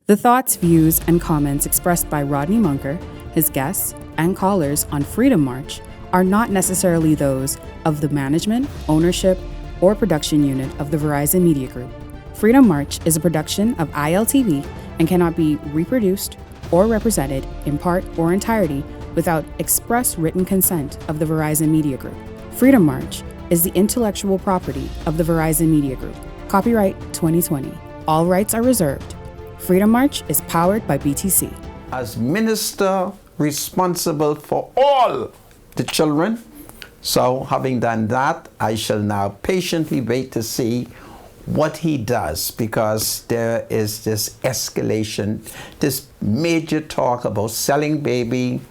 The thoughts, views, and comments expressed by Rodney Munker, his guests, and callers on Freedom March are not necessarily those of the management, ownership, or production unit of the Verizon Media Group. Freedom March is a production of ILTV and cannot be reproduced or represented in part or entirety without express written consent of the Verizon Media Group. Freedom March is the intellectual property of the Verizon Media Group. Copyright 2020. All rights are reserved. Freedom March is powered by BTC. As minister responsible for all the children, so having done that, I shall now patiently wait to see what he does, because there is this escalation, this major talk about selling baby,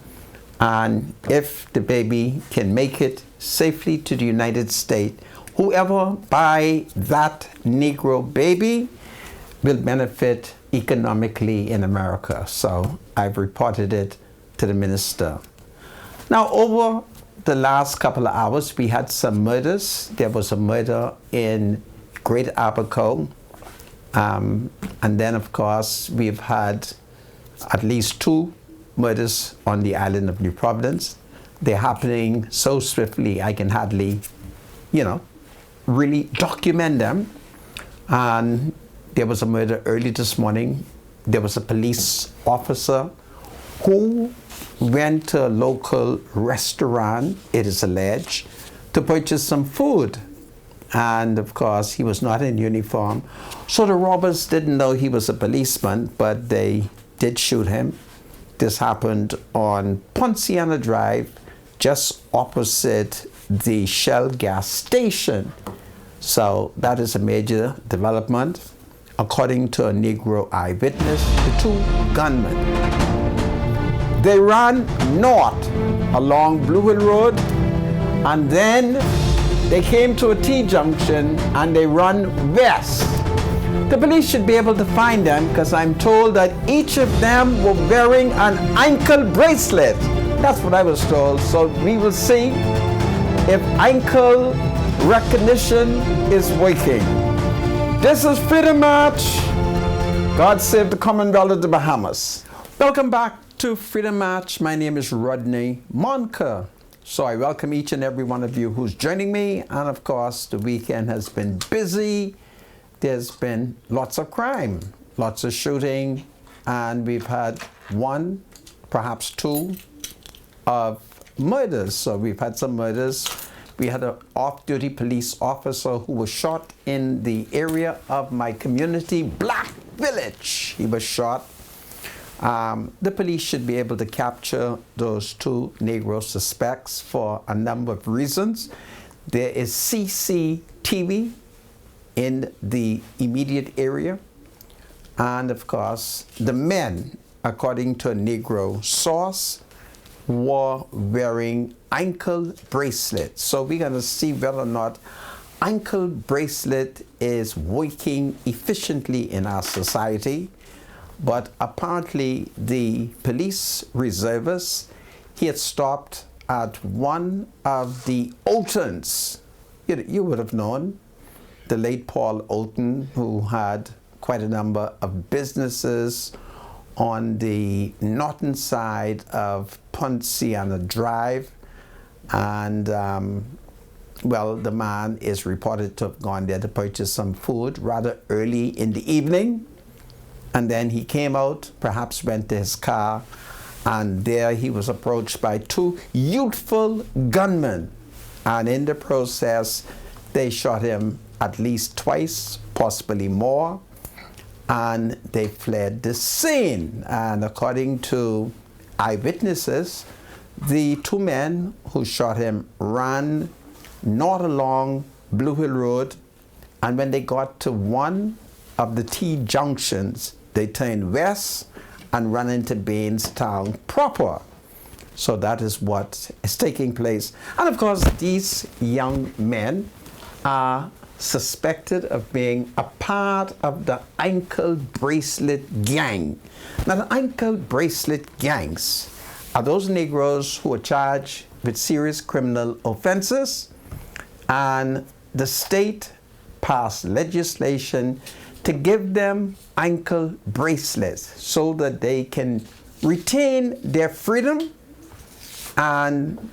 and if the baby can make it safely to the United States, whoever buy that Negro baby will benefit economically in America. So I've reported it to the minister. Now, over the last couple of hours, we had some murders. There was a murder in Great Abaco. And then, of course, we've had at least 2 murders on the island of New Providence. They're happening so swiftly, I can hardly, really document them. And there was a murder early this morning. There was a police officer who went to a local restaurant, it is alleged, to purchase some food. And of course, he was not in uniform. So the robbers didn't know he was a policeman, but they did shoot him. This happened on Ponciana Drive, just opposite the Shell gas station. So that is a major development. According to a Negro eyewitness, the 2 gunmen, they ran north along Blue Hill Road, and then they came to a T-junction and they run west. The police should be able to find them, because I'm told that each of them were wearing an ankle bracelet. That's what I was told. So we will see if ankle recognition is working. This is Freedom March. God save the Commonwealth of the Bahamas. Welcome back to Freedom March. My name is Rodney Munker. So I welcome each and every one of you who's joining me. And of course, the weekend has been busy. There's been lots of crime, lots of shooting, and we've had 1, perhaps 2 of murders. So we've had some murders. We had an off-duty police officer who was shot in the area of my community, Black Village. He was shot. The police should be able to capture those 2 Negro suspects for a number of reasons. There is CCTV in the immediate area. And of course, the men, according to a Negro source, were wearing ankle bracelets. So we're going to see whether or not ankle bracelet is working efficiently in our society. But apparently the police reservist, he had stopped at one of the Oltons. You would have known the late Paul Olton, who had quite a number of businesses on the northern side of Ponciana Drive. And, the man is reported to have gone there to purchase some food rather early in the evening. And then he came out, perhaps went to his car, and there he was approached by 2 youthful gunmen. And in the process, they shot him at least twice, possibly more, and they fled the scene. And according to eyewitnesses, the 2 men who shot him ran north along Blue Hill Road, and when they got to one of the T-junctions, they turned west and ran into Bainstown proper. So that is what is taking place. And of course, these young men are suspected of being a part of the ankle bracelet gang. Now, the ankle bracelet gangs are those Negroes who are charged with serious criminal offenses, and the state passed legislation to give them ankle bracelets so that they can retain their freedom and,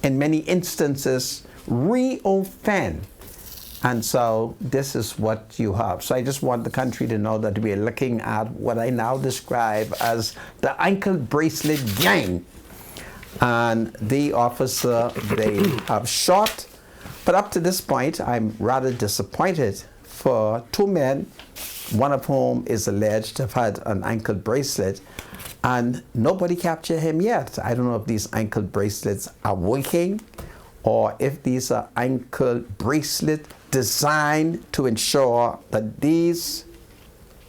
in many instances, reoffend. And so this is what you have. So I just want the country to know that we are looking at what I now describe as the ankle bracelet gang. And the officer they have shot. But up to this point, I'm rather disappointed for two men, one of whom is alleged to have had an ankle bracelet, and nobody captured him yet. I don't know if these ankle bracelets are working or if these are ankle bracelets designed to ensure that these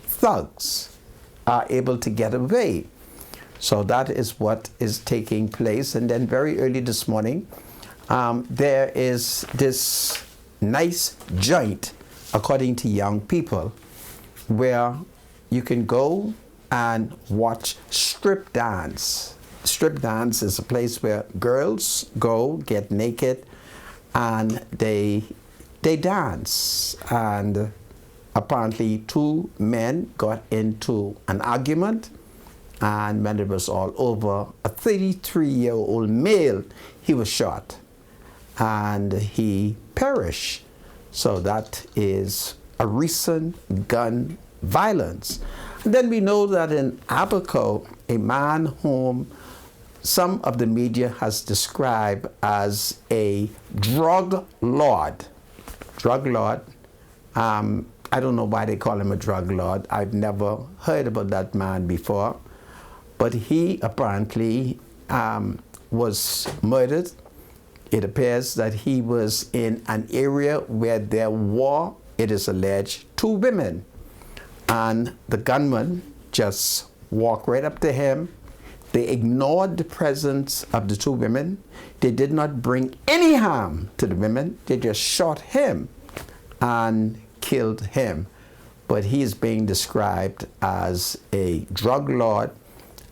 thugs are able to get away. So that is what is taking place. And then very early this morning, there is this nice joint, according to young people, where you can go and watch strip dance. Strip dance is a place where girls go, get naked, and they dance. And apparently two men got into an argument, and when it was all over, a 33-year-old male, he was shot and he perished. So that is a recent gun violence. And then we know that in Abaco, a man whom some of the media has described as a drug lord. I don't know why they call him a drug lord. I've never heard about that man before. But he apparently was murdered. It appears that he was in an area where there were, it is alleged, two women. And the gunman just walked right up to him. They ignored the presence of the two women. They did not bring any harm to the women. They just shot him and killed him. But he is being described as a drug lord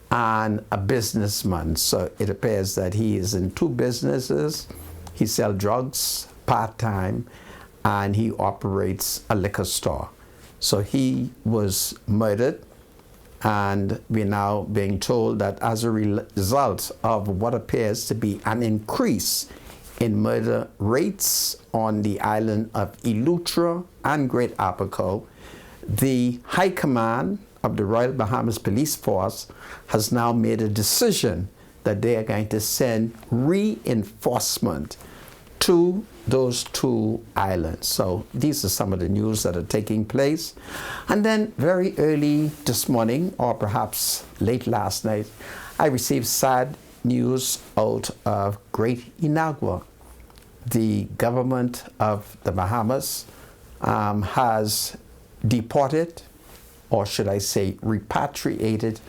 and a businessman. So it appears that he is in two businesses. He sells drugs part-time, and he operates a liquor store. So he was murdered, and we're now being told that as a result of what appears to be an increase in murder rates on the island of Eleuthera and Great Abaco, the High Command of the Royal Bahamas Police Force has now made a decision that they are going to send reinforcement to those two islands. So these are some of the news that are taking place. And then very early this morning, or perhaps late last night, I received sad news out of Great Inagua. The government of the Bahamas has deported, or should I say repatriated,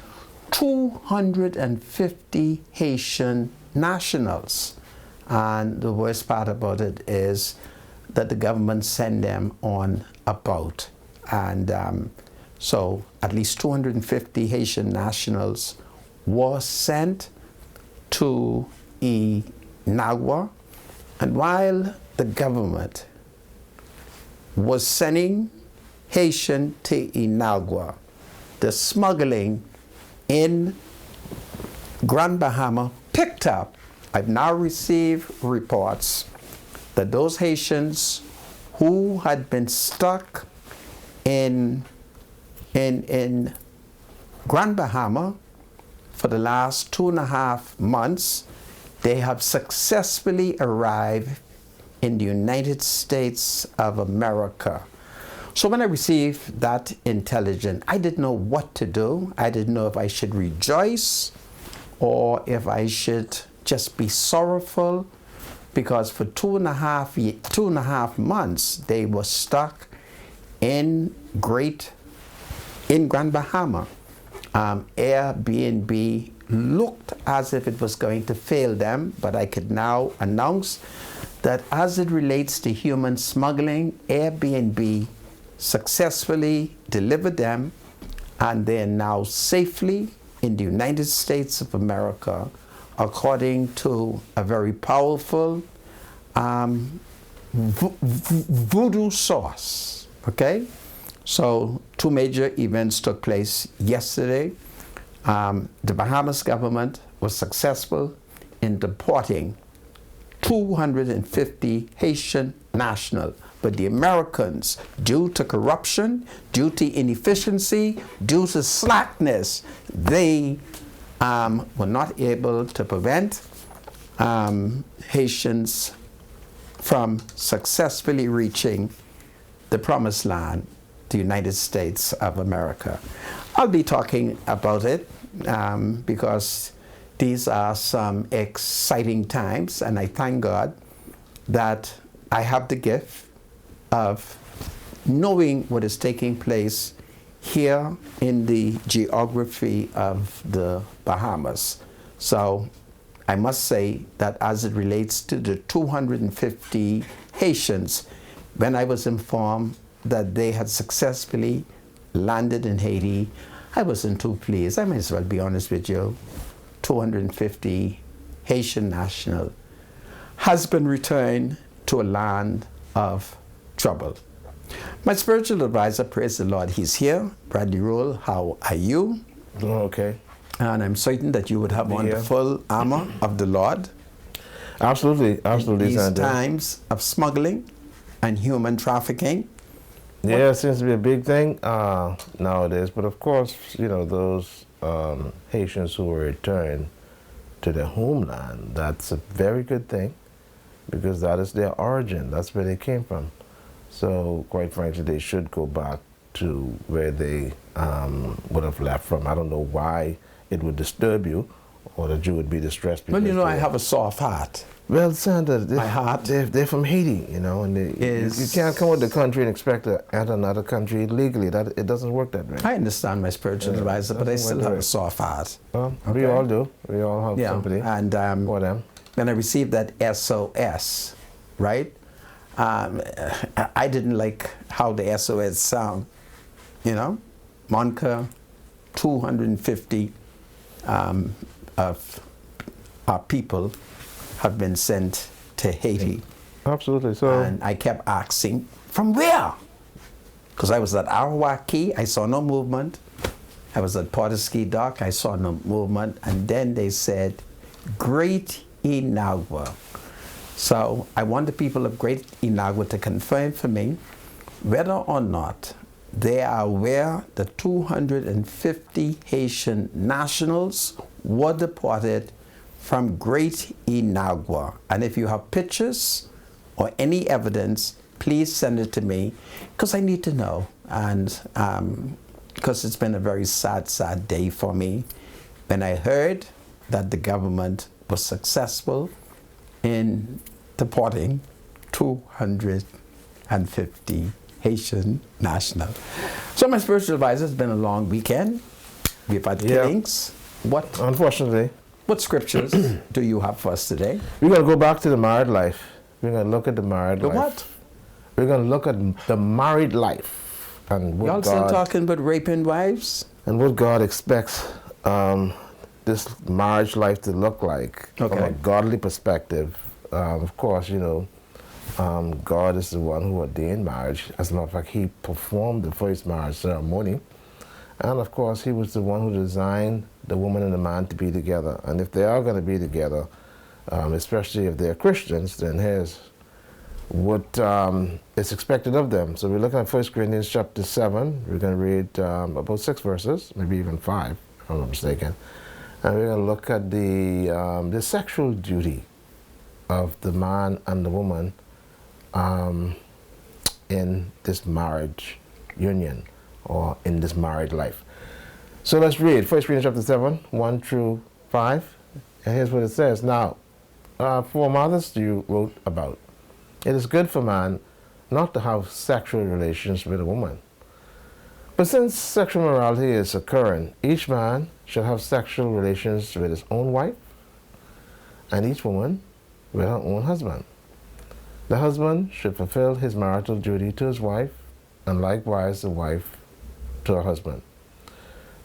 250 Haitian nationals. And the worst part about it is that the government sent them on a boat. And so at least 250 Haitian nationals were sent to Inagua. And while the government was sending Haitian to Inagua, the smuggling in Grand Bahama picked up. I've now received reports that those Haitians who had been stuck in Grand Bahama for the last 2.5 months, they have successfully arrived in the United States of America. So when I received that intelligence, I didn't know what to do. I didn't know if I should rejoice or if I should just be sorrowful, because for 2.5 months they were stuck in Grand Bahama. Airbnb looked as if it was going to fail them, but I could now announce that as it relates to human smuggling, Airbnb successfully delivered them, and they are now safely in the United States of America, according to a very powerful voodoo source. Okay? So 2 major events took place yesterday. The Bahamas government was successful in deporting 250 Haitian nationals, but the Americans, due to corruption, due to inefficiency, due to slackness, they were not able to prevent Haitians from successfully reaching the promised land, the United States of America. I'll be talking about it because these are some exciting times, and I thank God that I have the gift of knowing what is taking place here in the geography of the Bahamas. So I must say that as it relates to the 250 Haitians, when I was informed that they had successfully landed in Haiti, I wasn't too pleased. I may as well be honest with you. 250 Haitian national has been returned to a land of trouble. My spiritual advisor, praise the Lord, he's here. Bradley Rule, how are you? Doing okay. And I'm certain that you would have on the full armor of the Lord. Absolutely, absolutely. In these times of smuggling and human trafficking. Yeah, it seems to be a big thing nowadays. But of course, you know, those Haitians who were returned to their homeland, that's a very good thing because that is their origin. That's where they came from. So quite frankly, they should go back to where they would have left from. I don't know why it would disturb you or that you would be distressed. Well, you know, I have a soft heart. Well, Sandra, my heart, they're from Haiti, you know, and you can't come to the country and expect to enter another country legally. It doesn't work that way. I understand my spiritual advisor, but I still have a soft heart. Well, okay. We all do. We all have sympathy and for them. When I received that SOS, right, I didn't like how the SOS sound, you know. Monica, 250 of our people have been sent to Haiti. Absolutely. So, and I kept asking, from where? Because I was at Arawaki, I saw no movement. I was at Portersky Dock, I saw no movement. And then they said, Great Inagua. So I want the people of Great Inagua to confirm for me whether or not they are aware the 250 Haitian nationals were deported from Great Inagua. And if you have pictures or any evidence, please send it to me because I need to know. And because it's been a very sad, sad day for me when I heard that the government was successful in deporting 250 Haitian national. So my spiritual advisor, it's been a long weekend. We've had killings. What? Unfortunately. What scriptures do you have for us today? We're going to go back to the married life. We're going to look at the married life. The what? We're going to look at the married life. And what Y'all still talking about raping wives? And what God expects this marriage life to look like from a godly perspective. Of course, you know, God is the one who ordained marriage. As a matter of fact, he performed the first marriage ceremony. And of course, he was the one who designed the woman and the man to be together. And if they are going to be together, especially if they're Christians, then here's what is expected of them. So we're looking at 1 Corinthians chapter 7. We're going to read about 6 verses, maybe even 5, if I'm not mistaken. And we're going to look at the sexual duty of the man and the woman in this marriage union or in this married life. So let's read 1 Corinthians chapter 7, 1 through 5. And here's what it says. Now, for mothers you wrote about, it is good for man not to have sexual relations with a woman. But since sexual morality is occurring, each man should have sexual relations with his own wife, and each woman with her own husband. The husband should fulfill his marital duty to his wife, and likewise the wife to her husband.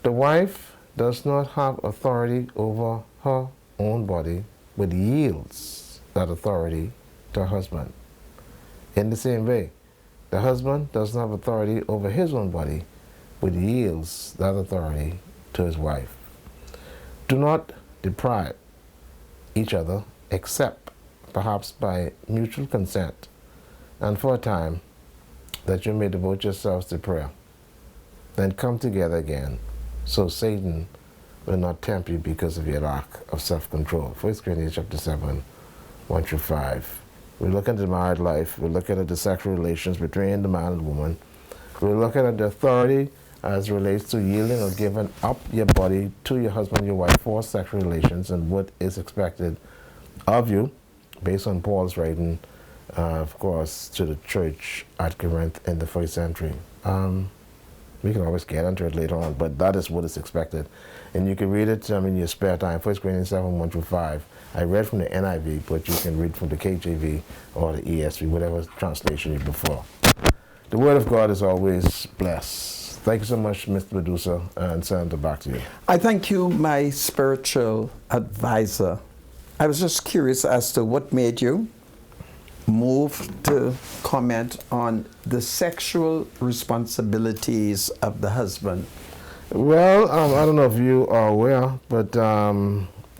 The wife does not have authority over her own body, but yields that authority to her husband. In the same way, The husband doesn't have authority over his own body, but yields that authority to his wife. Do not deprive each other except perhaps by mutual consent and for a time that you may devote yourselves to prayer. Then come together again, so Satan will not tempt you because of your lack of self-control. 1 Corinthians chapter 7, 1 through 5. We're looking at the married life. We're looking at the sexual relations between the man and woman. We're looking at the authority as it relates to yielding or giving up your body to your husband, your wife for sexual relations, and what is expected of you based on Paul's writing, of course, to the church at Corinth in the first century. We can always get into it later on, but that is what is expected. And you can read it in your spare time, 1 Corinthians 7, 1 through 5. I read from the NIV, but you can read from the KJV or the ESV, whatever translation you prefer. The Word of God is always blessed. Thank you so much, Mr. Producer, and send it back to you. I thank you, my spiritual advisor. I was just curious as to what made you move to comment on the sexual responsibilities of the husband. Well, I don't know if you are aware, but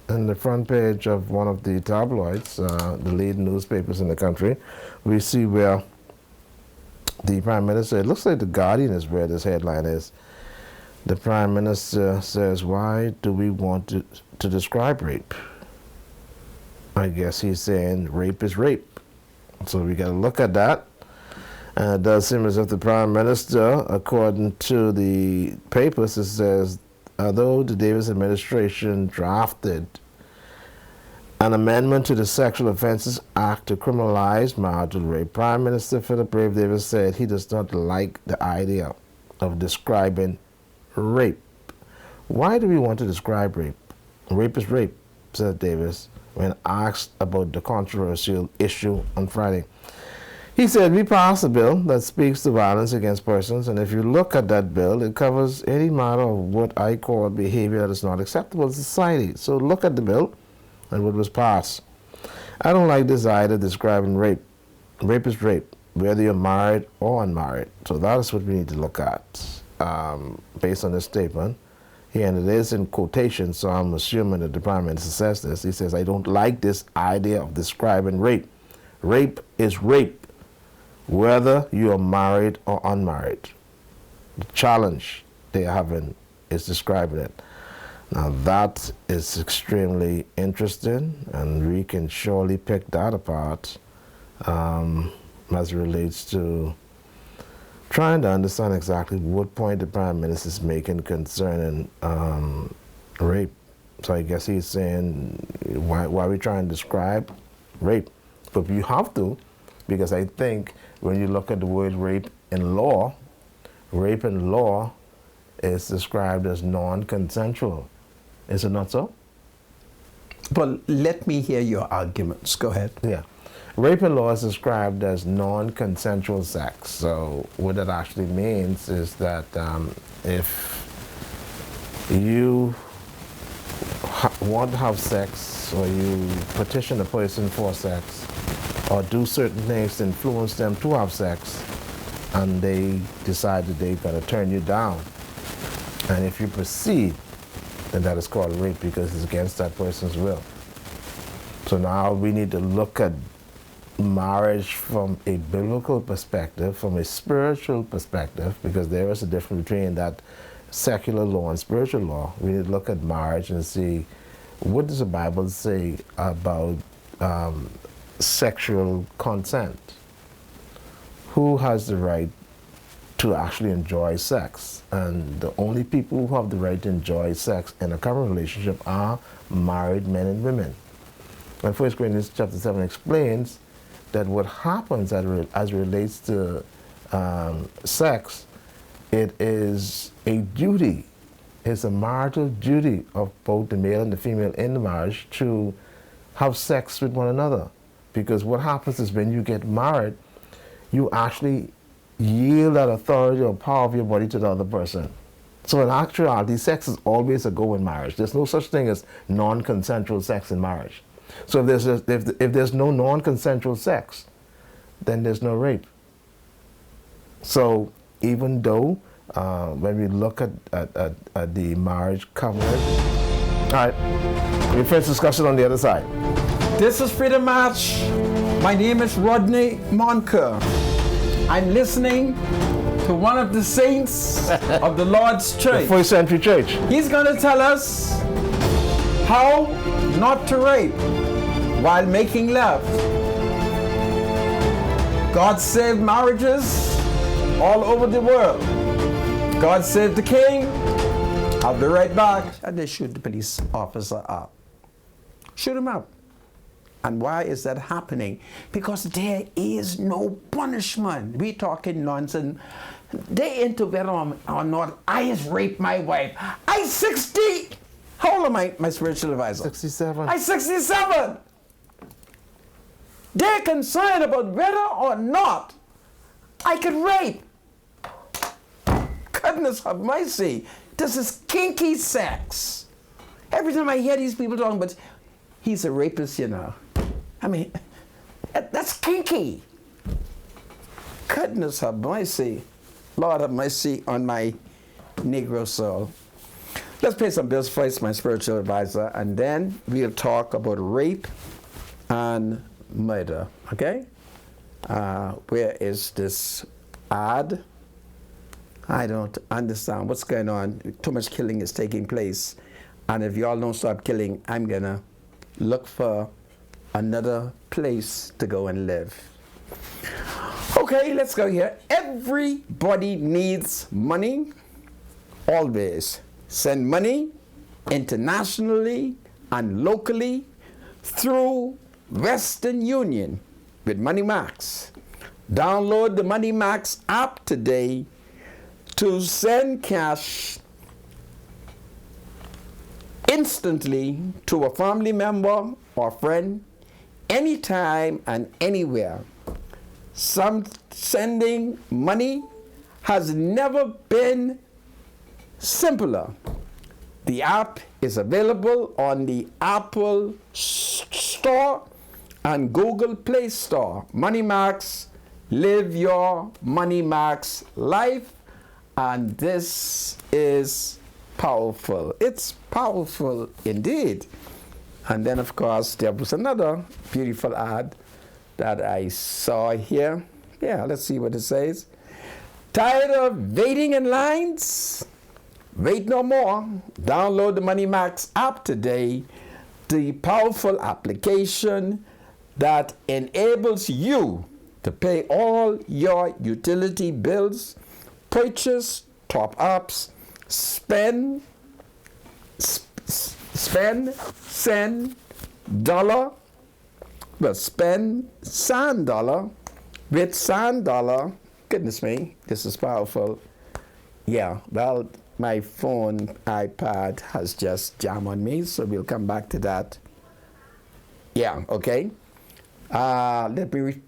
in the front page of one of the tabloids, the lead newspapers in the country, we see where the Prime Minister, it looks like the Guardian is where this headline is. The Prime Minister says, why do we want to describe rape? I guess he's saying rape is rape. So we got to look at that. And it does seem as if the Prime Minister, according to the papers, it says, although the Davis administration drafted an amendment to the Sexual Offences Act to criminalize marital rape, Prime Minister Philip Brave Davis said he does not like the idea of describing rape. Why do we want to describe rape? Rape is rape, said Davis, when asked about the controversial issue on Friday. He said, we passed a bill that speaks to violence against persons, and if you look at that bill, it covers any matter of what I call behavior that is not acceptable in society. So look at the bill and what was passed. I don't like this idea of describing rape. Rape is rape, whether you're married or unmarried. So that is what we need to look at based on this statement. And it is in quotation, so I'm assuming that the Prime Minister says this. He says, I don't like this idea of describing rape. Rape is rape, whether you are married or unmarried. The challenge they're having is describing it. Now that is extremely interesting, and we can surely pick that apart as it relates to trying to understand exactly what point the Prime Minister is making concerning rape. So I guess he's saying, why are we trying to describe rape? But you have to, because I think when you look at the word rape in law is described as non-consensual. Is it not so? Well, let me hear your arguments. Go ahead. Yeah. Rape in law is described as non-consensual sex. So what that actually means is that if you want to have sex, or you petition a person for sex, or do certain things to influence them to have sex, and they decide that they're going to turn you down, and if you proceed, then that is called rape because it's against that person's will. So now we need to look at marriage from a biblical perspective, from a spiritual perspective, because there is a difference between that secular law and spiritual law. We need to look at marriage and see, what does the Bible say about sexual consent? Who has the right to actually enjoy sex? And the only people who have the right to enjoy sex in a current relationship are married men and women. And 1 Corinthians chapter 7 explains that what happens as it relates to sex, it is a duty. It's a marital duty of both the male and the female in the marriage to have sex with one another. Because what happens is when you get married, you actually yield that authority or power of your body to the other person. So in actuality, sex is always a go in marriage. There's no such thing as non-consensual sex in marriage. So if there's no non-consensual sex, then there's no rape. So even though when we look at the marriage covenant, all right, we first discuss it on the other side. This is Freedom March. My name is Rodney Monker. I'm listening to one of the saints of the Lord's Church. The first century church. He's going to tell us how not to rape while making love. God saved marriages all over the world. God saved the king. I'll be right back. And they shoot the police officer up. Shoot him up. And why is that happening? Because there is no punishment. We talking nonsense. They into whether or not I has raped my wife. I 60. How old am I, my spiritual advisor? 67. I 67. They're concerned about whether or not I could rape. Goodness have mercy. This is kinky sex. Every time I hear these people talking about, he's a rapist, you know. I mean, that's kinky. Goodness have mercy. Lord have mercy on my Negro soul. Let's pay some bills first, my spiritual advisor, and then we'll talk about rape and murder, okay? Where is this ad? I don't understand what's going on. Too much killing is taking place. And if y'all don't stop killing, I'm gonna look for another place to go and live. Okay, let's go here. Everybody needs money, always. Send money internationally and locally through Western Union with Money Max. Download the Money Max app today to send cash instantly to a family member or friend anytime and anywhere. Sending money has never been simpler. The app is available on the Apple Store and Google Play Store. Money Max, live your Money Max life. And this is powerful. It's powerful indeed. And then, of course, there was another beautiful ad that I saw here. Yeah, let's see what it says. Tired of waiting in lines? Wait no more. Download the Money Max app today, the powerful application that enables you to pay all your utility bills, purchase top-ups, send dollar, well, spend sand dollar with sand dollar. Goodness me, this is powerful. Yeah, well, my phone, iPad has just jammed on me, so we'll come back to that. Yeah, okay. Let me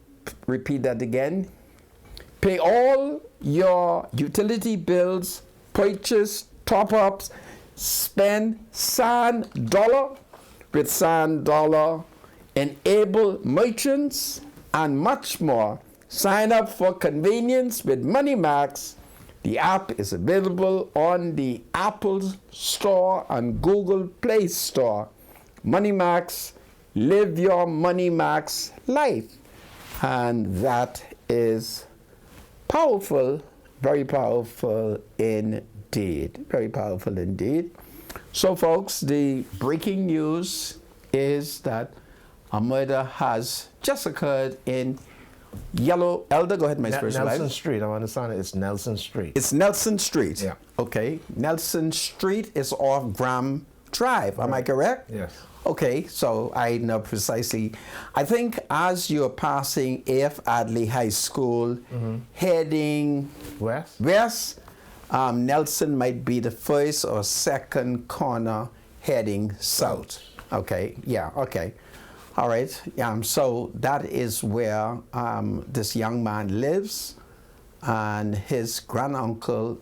repeat that again. Pay all your utility bills, purchase top-ups, spend sand dollar with sand dollar, enable merchants, and much more. Sign up for convenience with Money Max. The app is available on the Apple Store and Google Play Store. Money Max, live your Money Max life. And that is powerful, very powerful indeed. Very powerful indeed. So folks, the breaking news is that a murder has just occurred in Yellow Elder. Go ahead, my spiritual Nelson life. Street. I understand it's Nelson Street. It's Nelson Street. Yeah. Okay. Nelson Street is off Graham Drive. Am I correct? Yes. Okay, so I know precisely. I think as you're passing A.F. Adley High School, heading west, Nelson might be the first or second corner heading south. Okay, yeah, okay. All right, so that is where this young man lives, and his granduncle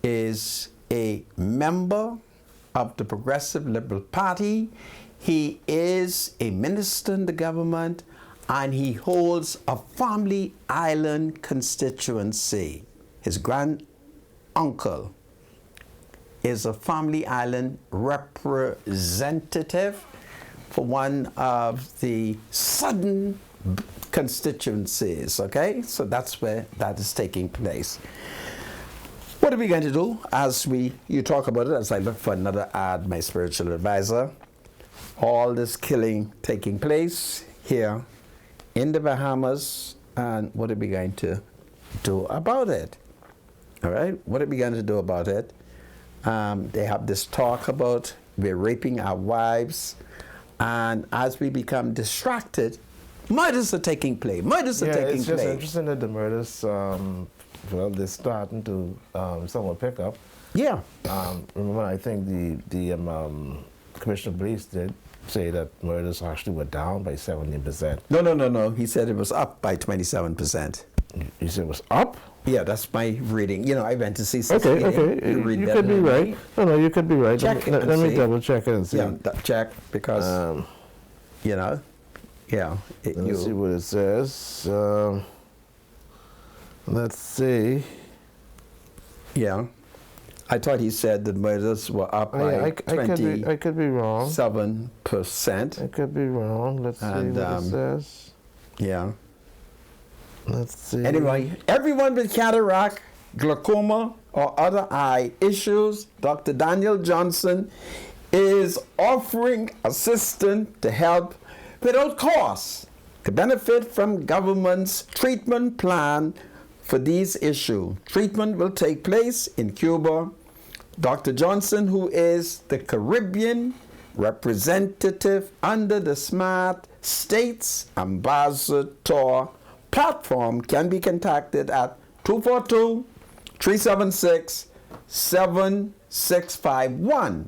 is a member of the Progressive Liberal Party. He is a minister in the government, and he holds a Family Island constituency. His granduncle is a Family Island representative for one of the southern constituencies, okay? So that's where that is taking place. What are we going to do as you talk about it, as I look for another ad, my spiritual advisor? All this killing taking place here in the Bahamas, and what are we going to do about it? All right, what are we going to do about it? They have this talk about we're raping our wives, and as we become distracted, murders are taking place. Murders are taking place. It's just interesting that the murders, they're starting to somewhat pick up. Yeah. Remember, I think the Commissioner of Police did say that murders actually were down by 17%. No. He said it was up by 27%. You said it was up? Yeah, that's my reading. You know, I went to see something. Okay. You could be right. No, you could be right. Check let me double check it and see. Yeah, check, because, you know, yeah. Let me see what it says. Let's see. Yeah. I thought he said the murders were up by 27%. I could be wrong. I could be wrong. Let's see what it says. Yeah. Let's see. Anyway, everyone with cataract, glaucoma, or other eye issues, Dr. Daniel Johnson is offering assistance to help without cost to benefit from government's treatment plan for these issues. Treatment will take place in Cuba. Dr. Johnson, who is the Caribbean representative under the Smart States Ambassador platform, can be contacted at 242-376-7651.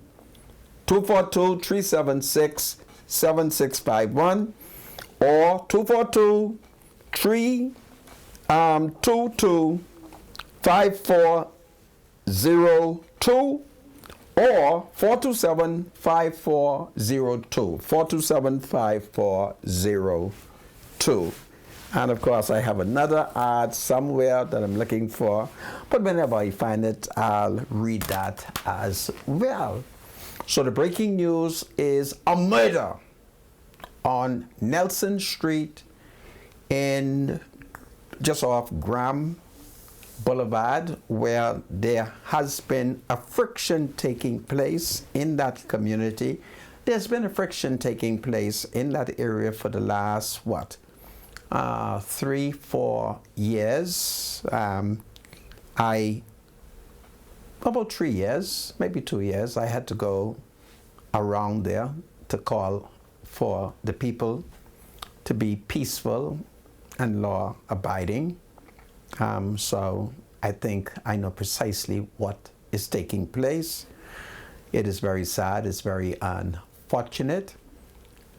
242-376-7651 or 242-322-5402 or 427-5402. 427-5402. And of course, I have another ad somewhere that I'm looking for, but whenever I find it, I'll read that as well. So the breaking news is a murder on Nelson Street in just off Graham Boulevard, where there has been a friction taking place in that community. There's been a friction taking place in that area for the last, 3-4 years. About 3 years, maybe 2 years, I had to go around there to call for the people to be peaceful and law abiding. So I think I know precisely what is taking place. It is very sad, it's very unfortunate.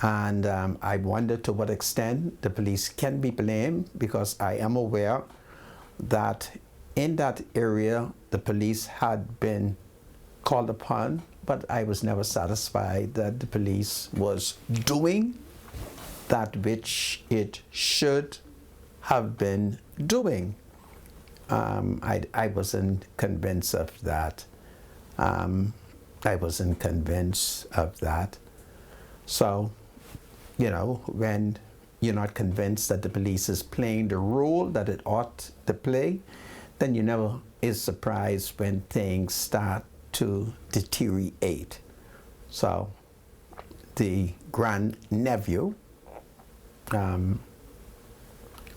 And I wonder to what extent the police can be blamed, because I am aware that in that area the police had been called upon, but I was never satisfied that the police was doing that which it should have been doing. I wasn't convinced of that. So, you know, when you're not convinced that the police is playing the role that it ought to play, then you never is surprised when things start to deteriorate. So the grandnephew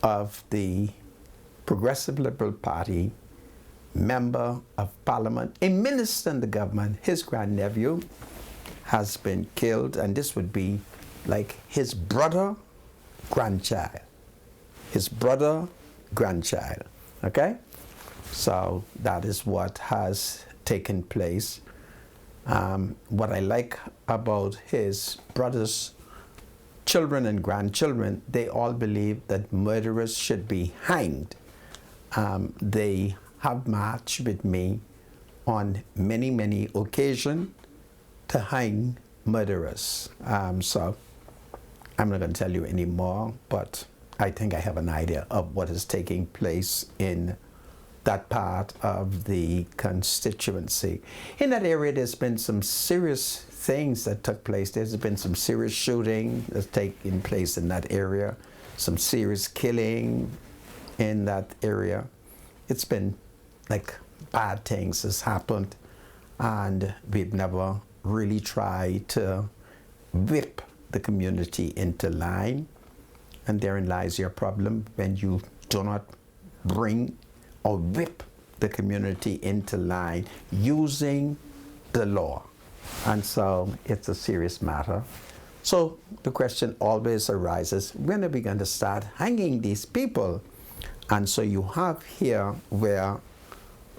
of the Progressive Liberal Party, member of Parliament, a minister in the government, his grandnephew has been killed, and this would be like his brother grandchild. Okay? So that is what has taken place. What I like about his brother's children and grandchildren, they all believe that murderers should be hanged. They have marched with me on many, many occasions to hang murderers. So I'm not going to tell you anymore, but I think I have an idea of what is taking place in that part of the constituency. In that area, there's been some serious things that took place. There's been some serious shooting that's taking place in that area, some serious killing in that area. It's been like bad things has happened, and we've never really tried to whip the community into line. And therein lies your problem, when you do not bring or whip the community into line using the law. And so it's a serious matter. So the question always arises, when are we going to start hanging these people? And so you have here where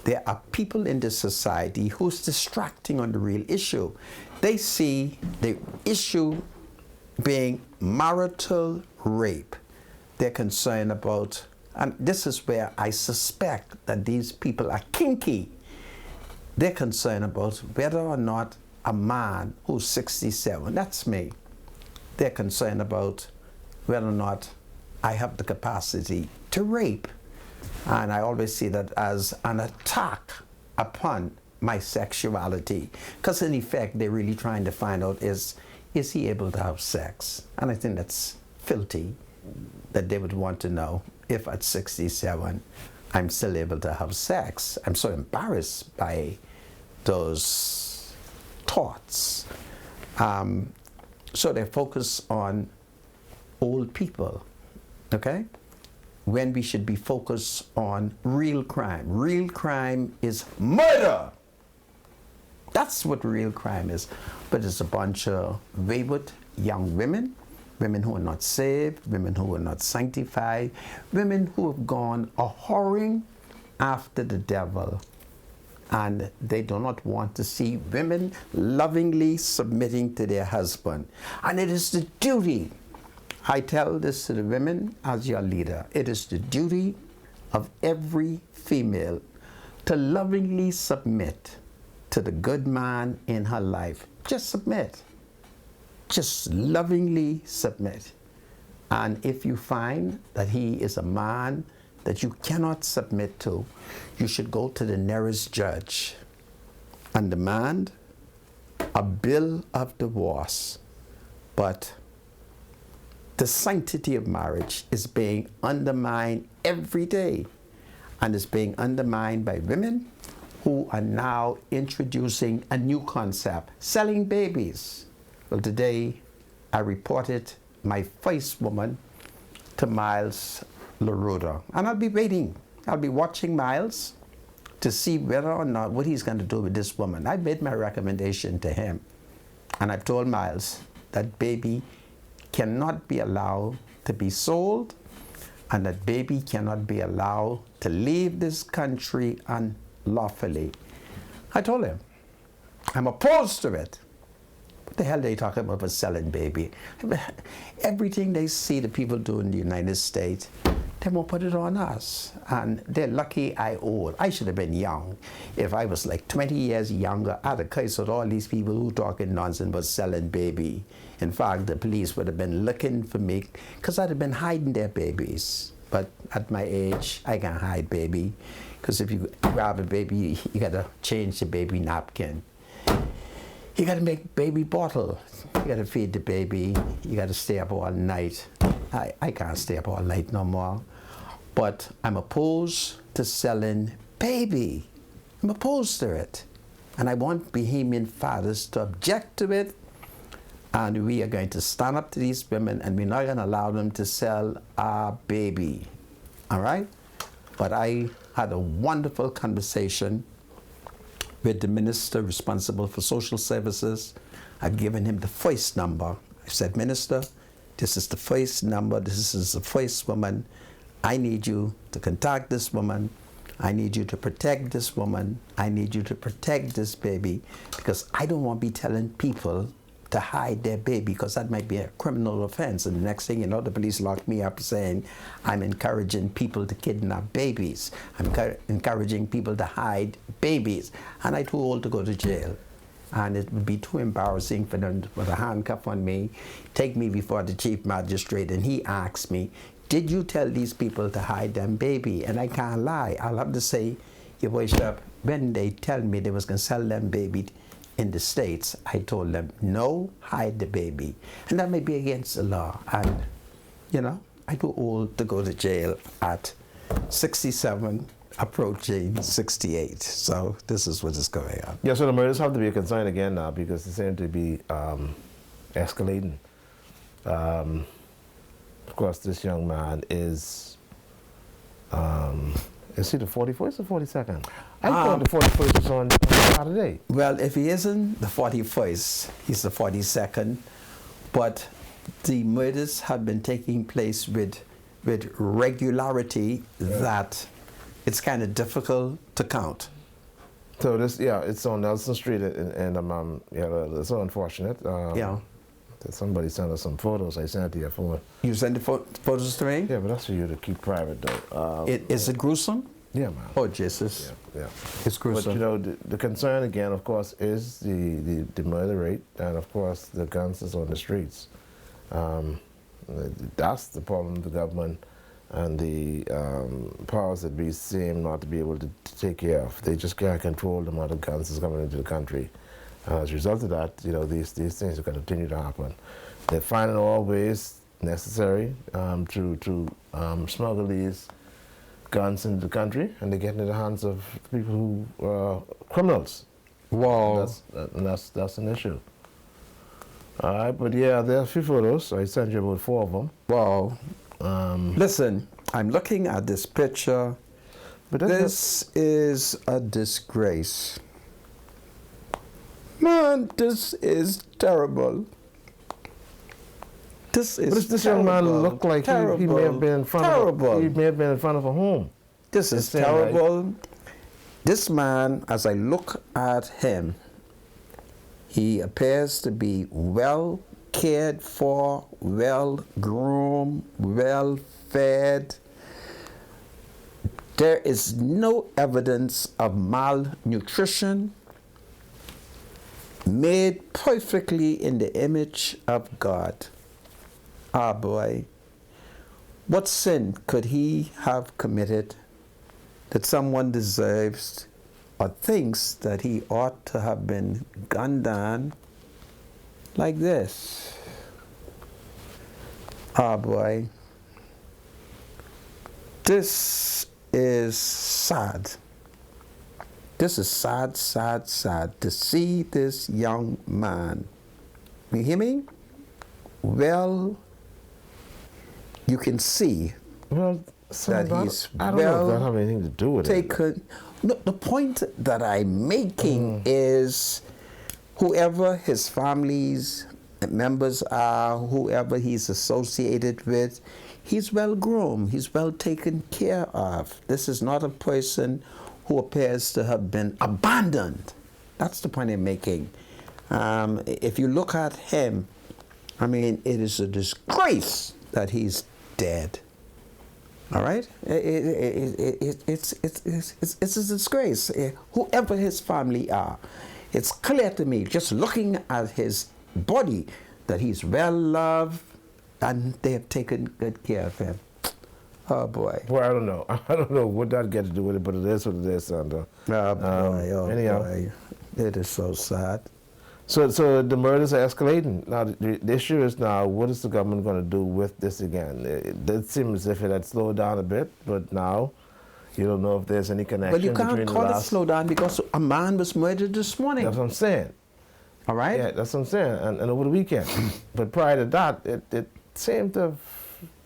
there are people in this society who's distracting on the real issue. They see the issue being marital rape. They're concerned about, and this is where I suspect that these people are kinky. They're concerned about whether or not a man who's 67, that's me, they're concerned about whether or not I have the capacity to rape. And I always see that as an attack upon my sexuality. Because in effect, they're really trying to find out is he able to have sex? And I think that's filthy that they would want to know if at 67 I'm still able to have sex. I'm so embarrassed by those thoughts. So they focus on old people, okay? When we should be focused on real crime. Real crime is murder. That's what real crime is. But it's a bunch of wayward young women, women who are not saved, women who are not sanctified, women who have gone a whoring after the devil. And they do not want to see women lovingly submitting to their husband. And it is the duty, I tell this to the women as your leader, it is the duty of every female to lovingly submit to the good man in her life. Just submit. Just lovingly submit. And if you find that he is a man that you cannot submit to, you should go to the nearest judge and demand a bill of divorce. But the sanctity of marriage is being undermined every day, and is being undermined by women who are now introducing a new concept, selling babies. Well, today I reported my first woman to Miles LaRuda, and I'll be waiting. I'll be watching Miles to see whether or not what he's going to do with this woman. I made my recommendation to him, and I've told Miles that baby cannot be allowed to be sold, and that baby cannot be allowed to leave this country unlawfully. I told him, I'm opposed to it. What the hell are they talking about for selling baby? Everything they see the people do in the United States, they won't put it on us. And they're lucky I old. I should have been young. If I was like 20 years younger, I'd have cursed with all these people who talking nonsense about selling baby. In fact, the police would have been looking for me because I'd have been hiding their babies. But at my age, I can't hide baby, because if you grab a baby, you got to change the baby napkin. You got to make baby bottle. You got to feed the baby. You got to stay up all night. I can't stay up all night no more. But I'm opposed to selling baby. I'm opposed to it. And I want Bahamian fathers to object to it. And we are going to stand up to these women, and we're not going to allow them to sell our baby. All right? But I had a wonderful conversation with the minister responsible for social services. I've given him the first number. I said, Minister, this is the first number. This is the first woman. I need you to contact this woman. I need you to protect this woman. I need you to protect this baby, because I don't want to be telling people to hide their baby, because that might be a criminal offense. And the next thing you know, the police lock me up saying I'm encouraging people to kidnap babies. I'm encouraging people to hide babies. And I'm too old to go to jail. and it would be too embarrassing for them to put a handcuff on me, take me before the chief magistrate, and he asks me, did you tell these people to hide them baby? And I can't lie. I'll have to say, your worship, when they tell me they was going to sell them baby in the States, I told them, no, hide the baby. And that may be against the law. And, you know, I too old to go to jail at 67, approaching 68. So this is what is going on. Yeah, so the murders have to be a concern again now because they seem to be escalating. Of course, this young man is he the 41st or 42nd? I thought the 41st was on Saturday. Well, if he isn't the 41st, he's the 42nd. But the murders have been taking place with regularity that it's kind of difficult to count. So this, yeah, it's on Nelson Street, and yeah, it's so unfortunate. Yeah. Somebody sent us some photos. I sent it to your phone. You send the photos to me? Yeah, but that's for you to keep private, though. Is it gruesome? Yeah, man. Oh, Jesus. Yeah. It's gruesome. But, you know, the concern, again, of course, is the murder rate, and, of course, the guns is on the streets. That's the problem the government and the powers that be seem not to be able to take care of. They just can't control the amount of guns that's coming into the country. As a result of that, you know, these things are going to continue to happen. They're finding all ways necessary to smuggle these guns into the country, and they get into the hands of people who are criminals. Wow. That's an issue. All right, but yeah, there are a few photos. I sent you about 4 of them. Wow. Listen, I'm looking at this picture. But This is a disgrace. Man, this is terrible. This is But this young man looked like he may have been in front terrible. of he may have been in front of a home. This is That's it, right? terrible. This man, as I look at him, he appears to be well cared for, well groomed, well fed. There is no evidence of malnutrition. Made perfectly in the image of God. Ah, boy. What sin could he have committed that someone deserves or thinks that he ought to have been gunned down like this? Ah, boy. This is sad. This is sad, sad, sad to see this young man. You hear me? Well, you can see Well, that he's I don't know if that have anything to do with it. taken. No, the point that I'm making is whoever his family's members are, whoever he's associated with, he's well groomed, he's well taken care of. This is not a person who appears to have been abandoned. That's the point I'm making. If you look at him, I mean, it is a disgrace that he's dead. All right? It's a disgrace. Whoever his family are, it's clear to me, just looking at his body, that he's well loved and they have taken good care of him. Oh, boy. Well, I don't know. I don't know what that got to do with it, but it is what it is, Sandra. Oh, boy. Oh, anyhow. boy. It is so sad. So the murders are escalating. Now, the issue is now, what is the government going to do with this again? It seems as if it had slowed down a bit, but now you don't know if there's any connection But you between can't the call it last... slow down because a man was murdered this morning. That's what I'm saying. All right? Yeah, that's what I'm saying, and over the weekend. But prior to that, it seemed to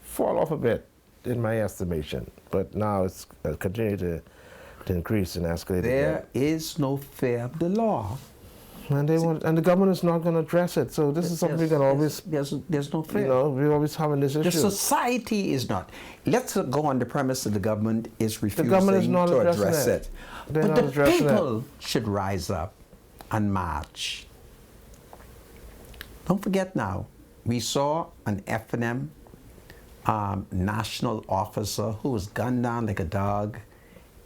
fall off a bit, in my estimation. But now it's continued to increase and escalate. There is no fear of the law. And the government is not going to address it. So this is something we can always. There's no fear. You know, we're always having this issue. The society is not. Let's go on the premise that the government is refusing government is not to addressing address it. it. They're But not the addressing people should rise up and march. Don't forget now, we saw an FNM national officer who was gunned down like a dog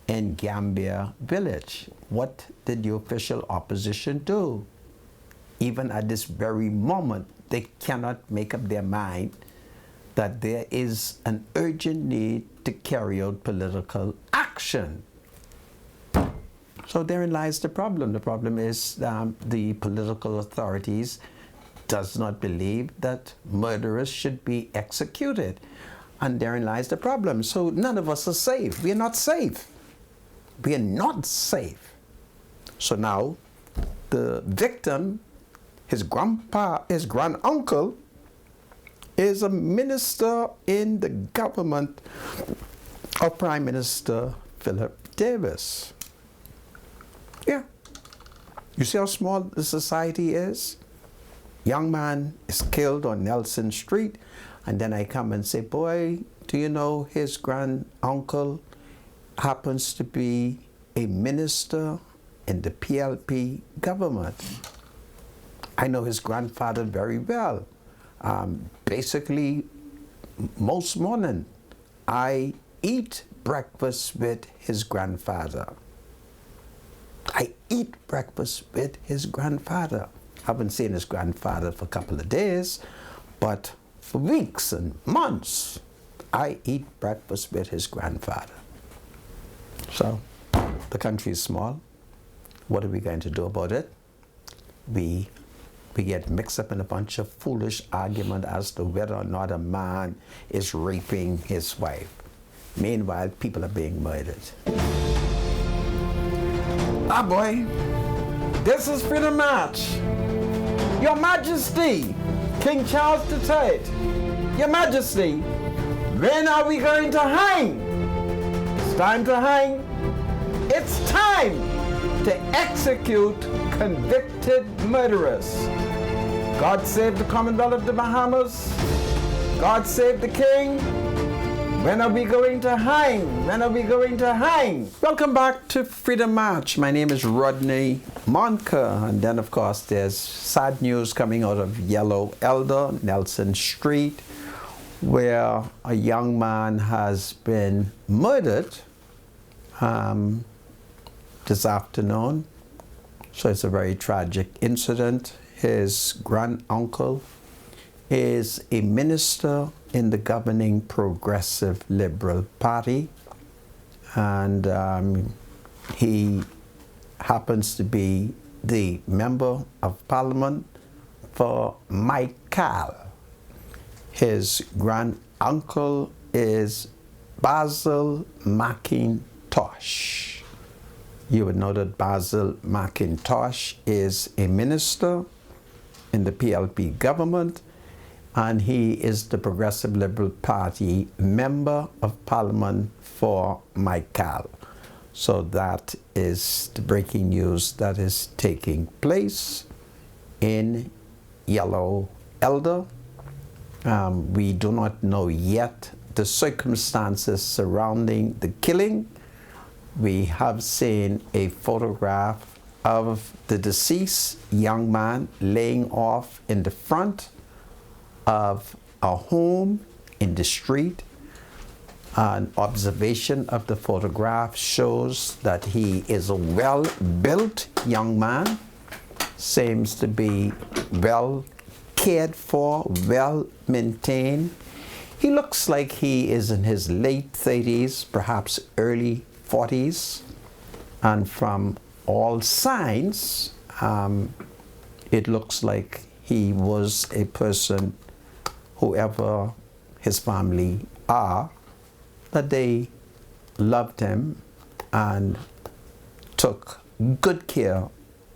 in Gambia village. What did the official opposition do? even at this very moment, they cannot make up their mind that there is an urgent need to carry out political action. So therein lies the problem. The problem is the political authorities does not believe that murderers should be executed. And therein lies the problem. So none of us are safe. We are not safe. We are not safe. So now the victim, his granduncle, is a minister in the government of Prime Minister Philip Davis. Yeah. You see how small the society is? Young man is killed on Nelson Street, and then I come and say, boy, do you know his granduncle happens to be a minister in the PLP government. I know his grandfather very well. Basically, most morning, I eat breakfast with his grandfather. I eat breakfast with his grandfather. I haven't seen his grandfather for a couple of days, but for weeks and months, I eat breakfast with his grandfather. So, the country is small. What are we going to do about it? We get mixed up in a bunch of foolish argument as to whether or not a man is raping his wife. Meanwhile, people are being murdered. Ah boy, this is Freedom March. Your Majesty, King Charles III, Your Majesty, when are we going to hang? It's time to hang. It's time to execute convicted murderers. God save the Commonwealth of the Bahamas. God save the King. When are we going to hang? When are we going to hang? Welcome back to Freedom March. My name is Rodney Monker. And then, of course, there's sad news coming out of Yellow Elder, Nelson Street, where a young man has been murdered this afternoon. So it's a very tragic incident. His granduncle is a minister in the governing Progressive Liberal Party, and he happens to be the member of Parliament for Michael. His granduncle is Basil McIntosh. You would know that Basil McIntosh is a minister in the PLP government, and he is the Progressive Liberal Party member of Parliament for Michael. So that is the breaking news that is taking place in Yellow Elder. We do not know yet the circumstances surrounding the killing. We have seen a photograph of the deceased young man laying off in the front of a home in the street. An observation of the photograph shows that he is a well-built young man, seems to be well cared for, well maintained. He looks like he is in his late 30s, perhaps early 40s, and from all signs, it looks like he was a person, whoever his family are, that they loved him and took good care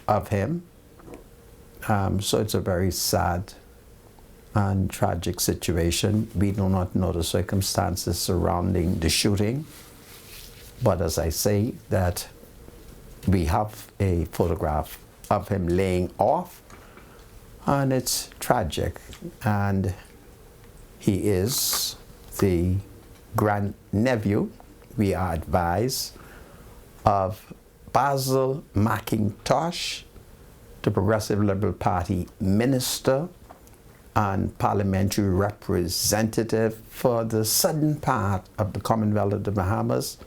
of him. So it's a very sad and tragic situation. We do not know the circumstances surrounding the shooting, but as I say, that we have a photograph of him laying off, and it's tragic. And he is the grandnephew, we are advised, of Basil McIntosh, the Progressive Liberal Party minister and parliamentary representative for the southern part of the Commonwealth of the Bahamas,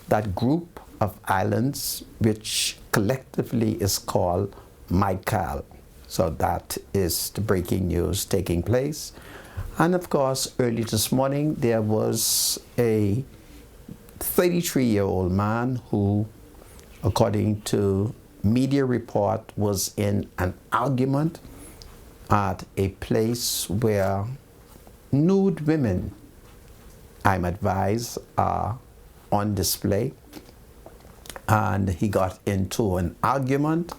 that group of islands which collectively is called Michael. So that is the breaking news taking place. And of course, early this morning, there was a 33-year-old man who, according to media report, was in an argument at a place where nude women, I'm advised, are on display. And he got into an argument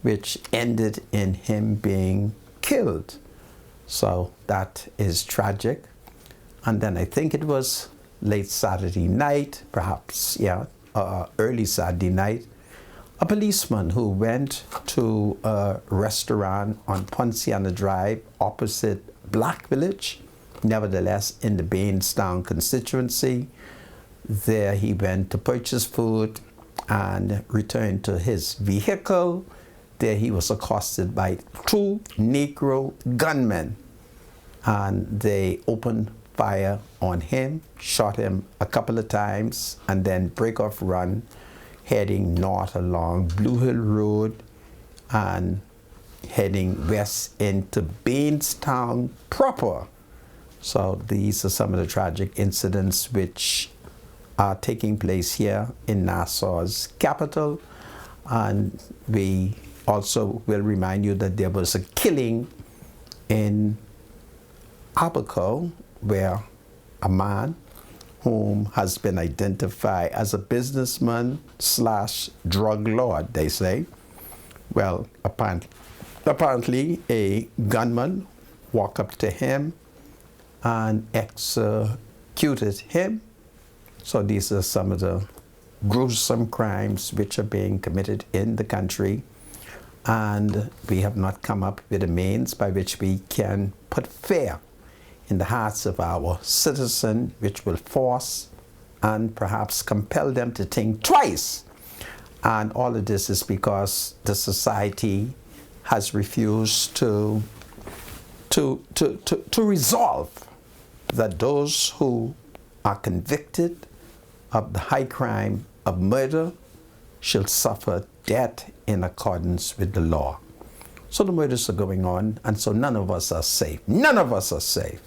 which ended in him being killed. So that is tragic. And then I think it was late Saturday night, perhaps, early Saturday night, a policeman who went to a restaurant on Ponciana Drive opposite Black Village, nevertheless in the Bainstown constituency. There he went to purchase food and returned to his vehicle. There he was accosted by 2 Negro gunmen, and they opened fire on him, shot him a couple of times, and then break off run, heading north along Blue Hill Road and heading west into Bainstown proper. So these are some of the tragic incidents which are taking place here in Nassau's capital. And we also will remind you that there was a killing in Abaco, where a man whom has been identified as a businessman / drug lord, they say. Well, apparently a gunman walked up to him and executed him. So these are some of the gruesome crimes which are being committed in the country. And we have not come up with a means by which we can put fear in the hearts of our citizens, which will force and perhaps compel them to think twice. And all of this is because the society has refused to resolve that those who are convicted of the high crime of murder shall suffer death in accordance with the law. So the murders are going on, and so none of us are safe. None of us are safe.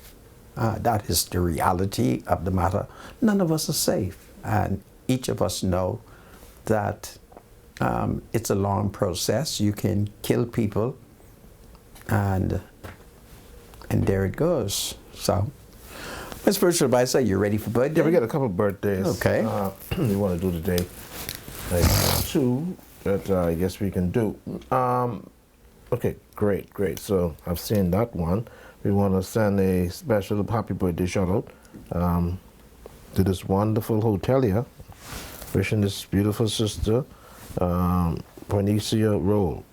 That is the reality of the matter. None of us are safe. And each of us know that it's a long process. You can kill people, and there it goes. So, Ms. Virtual Advisor, you ready for birthday? Yeah, we got a couple of birthdays. Okay. We want to do today. Like 2 that I guess we can do. Okay, great. So I've seen that one. We want to send a special happy birthday shout out to this wonderful hotelier, wishing this beautiful sister, Pornicia Roll.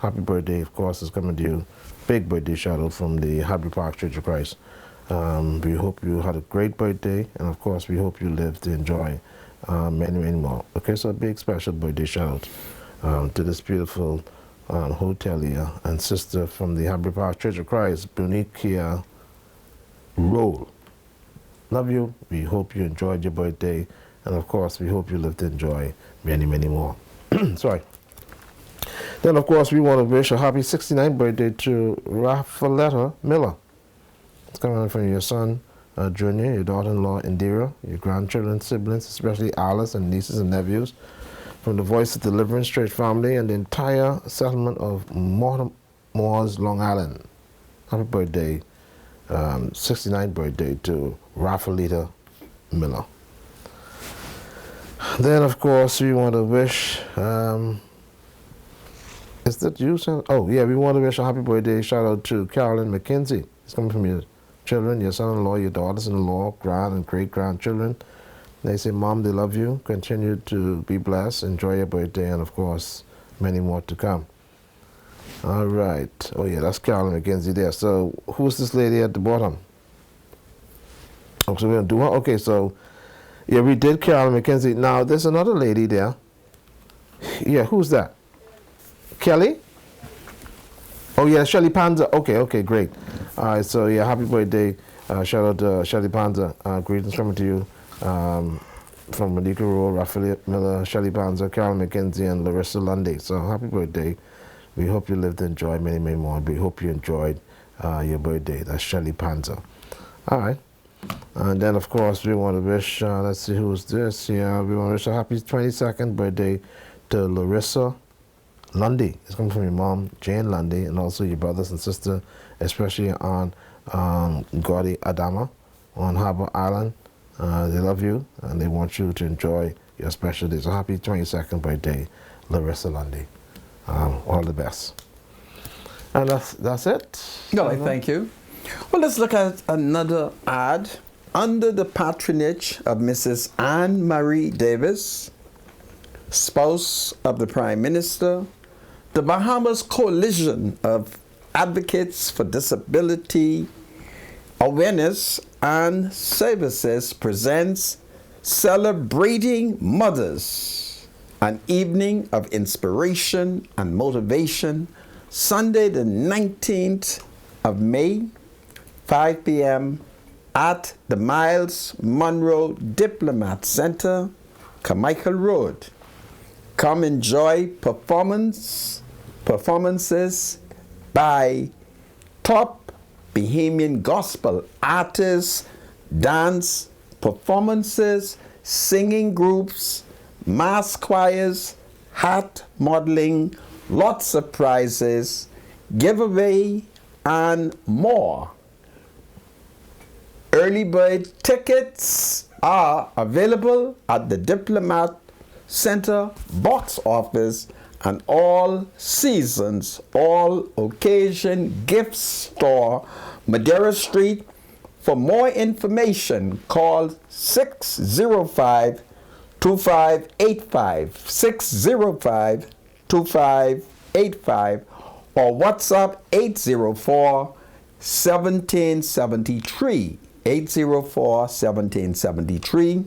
Happy birthday, of course, is coming to you. Big birthday shout out from the Hadley Park Church of Christ. We hope you had a great birthday, and of course, we hope you live to enjoy many more. Okay, so a big special birthday shout out to this beautiful hotelier and sister from the Hadley Park Church of Christ, Bunikia Roll. Love you. We hope you enjoyed your birthday, and of course, we hope you live to enjoy many more. Sorry. Then, of course, we want to wish a happy 69th birthday to Rafaeletta Miller. It's coming from your son, Junior, your daughter-in-law, Indira, your grandchildren, siblings, especially Alice and nieces and nephews, from the Voice of Deliverance Church family and the entire settlement of Moores, Long Island. Happy birthday, 69th birthday to Rafaeletta Miller. Then, of course, we want to wish, is that you, son? Oh, yeah, we want to wish a happy birthday shout out to Carolyn McKenzie. It's coming from your children, your son-in-law, your daughters-in-law, grand and great-grandchildren. They say, Mom, they love you. Continue to be blessed. Enjoy your birthday, and, of course, many more to come. All right. Oh, yeah, that's Carolyn McKenzie there. So who's this lady at the bottom? Oh, so we're going to do one? Okay, so, yeah, we did Carolyn McKenzie. Now, there's another lady there. Yeah, who's that? Kelly? Oh, yeah, Shelly Panza. Okay, great. All right, so, yeah, happy birthday. Shout out to Shelly Panza. Greetings coming to you from Malika Rowe, Rafael Miller, Shelly Panza, Carol McKenzie, and Larissa Lundy. So, happy birthday We hope you live to enjoy many, many more. We hope you enjoyed your birthday. That's Shelley Panzer. All right. And then, of course, we want to wish, let's see who's this here. We want to wish a happy 22nd birthday to Larissa Lundy. It's coming from your mom, Jane Lundy, and also your brothers and sister, especially on Gaudi Adama on Harbour Island. They love you, and they want you to enjoy your special day. So happy 22nd birthday, Larissa Lundy. All the best. And that's it. No, thank you. Well, let's look at another ad. Under the patronage of Mrs. Anne Marie Davis, spouse of the Prime Minister, the Bahamas Coalition of Advocates for Disability Awareness and Services presents Celebrating Mothers, an evening of inspiration and motivation, Sunday the 19th of May, 5 p.m. at the Miles Monroe Diplomat Center, Carmichael Road. Come enjoy performances by top Bahamian gospel artists, dance performances, singing groups, mass choirs, hat modeling, lots of prizes, giveaway, and more. Early bird tickets are available at the Diplomat Center box office and all seasons, all occasion gift store, Madeira Street. For more information, call 605-2585, 605-2585, or WhatsApp 804-1773, 804-1773,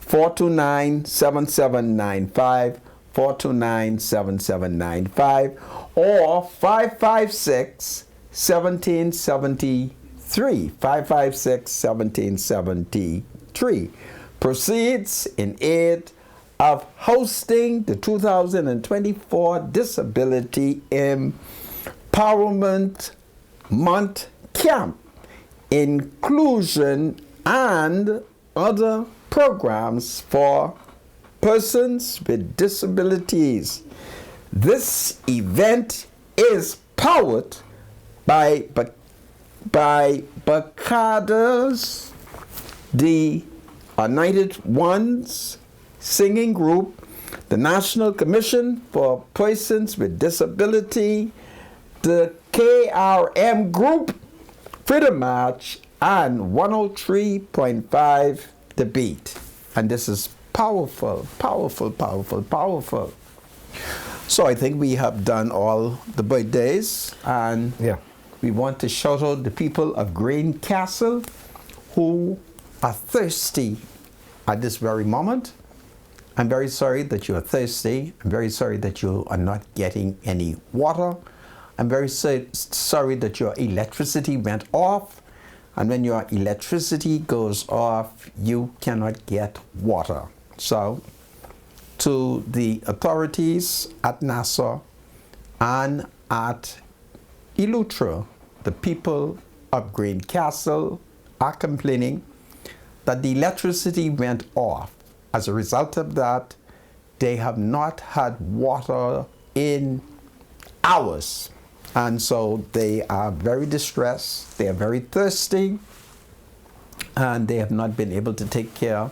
429-7795, 429-7795, or 556-1773, 556-1773. Proceeds in aid of hosting the 2024 Disability Empowerment Month Camp, inclusion, and other programs for persons with disabilities. This event is powered by Bacadas, the United Ones singing group, the National Commission for Persons with Disability, the KRM Group, Freedom March, and 103.5 The Beat. And this is powerful, powerful, powerful, powerful. So I think we have done all the birthdays, and we want to shout out the people of Greencastle who are thirsty at this very moment. I'm very sorry that you are thirsty. I'm very sorry that you are not getting any water. I'm very sorry that your electricity went off. And when your electricity goes off, you cannot get water. So, to the authorities at Nassau and at Eleuthera, the people of Greencastle are complaining that the electricity went off. As a result of that, they have not had water in hours. And so they are very distressed, they are very thirsty, and they have not been able to take care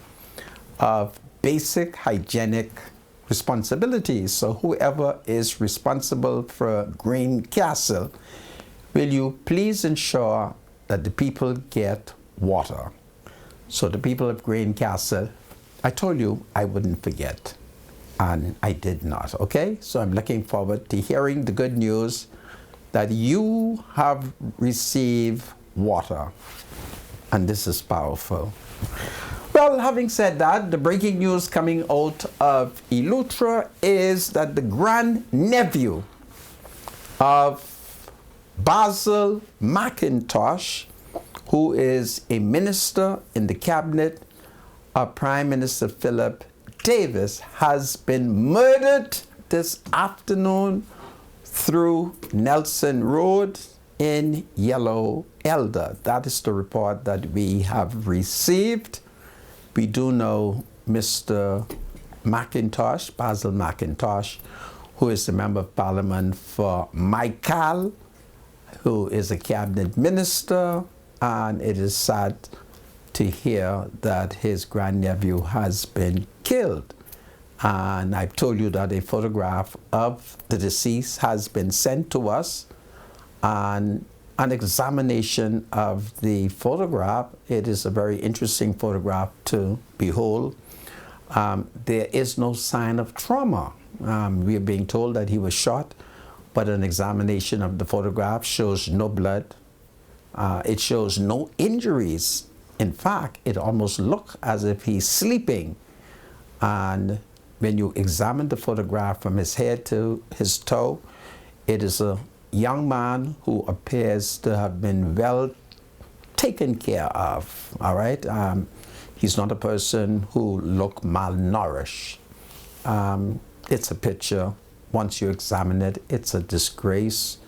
of basic hygienic responsibilities. So whoever is responsible for Greencastle, will you please ensure that the people get water? So the people of Greencastle, I told you I wouldn't forget, and I did not, okay? So I'm looking forward to hearing the good news that you have received water, and this is powerful. Well, having said that, the breaking news coming out of Eleuthera is that the grandnephew of Basil McIntosh, who is a minister in the cabinet of Prime Minister Philip Davis, has been murdered this afternoon through Nelson Road in Yellow Elder. That is the report that we have received. We do know Mr. McIntosh, Basil McIntosh, who is the Member of Parliament for Michael, who is a cabinet minister, and it is sad to hear that his grandnephew has been killed. And I've told you that a photograph of the deceased has been sent to us, and an examination of the photograph, it is a very interesting photograph to behold. There is no sign of trauma. We are being told that he was shot, but an examination of the photograph shows no blood. It shows no injuries. In fact, it almost looks as if he's sleeping. And when you examine the photograph from his head to his toe, it is a young man who appears to have been well taken care of, all right? He's not a person who looked malnourished. It's a picture, once you examine it, it's a disgrace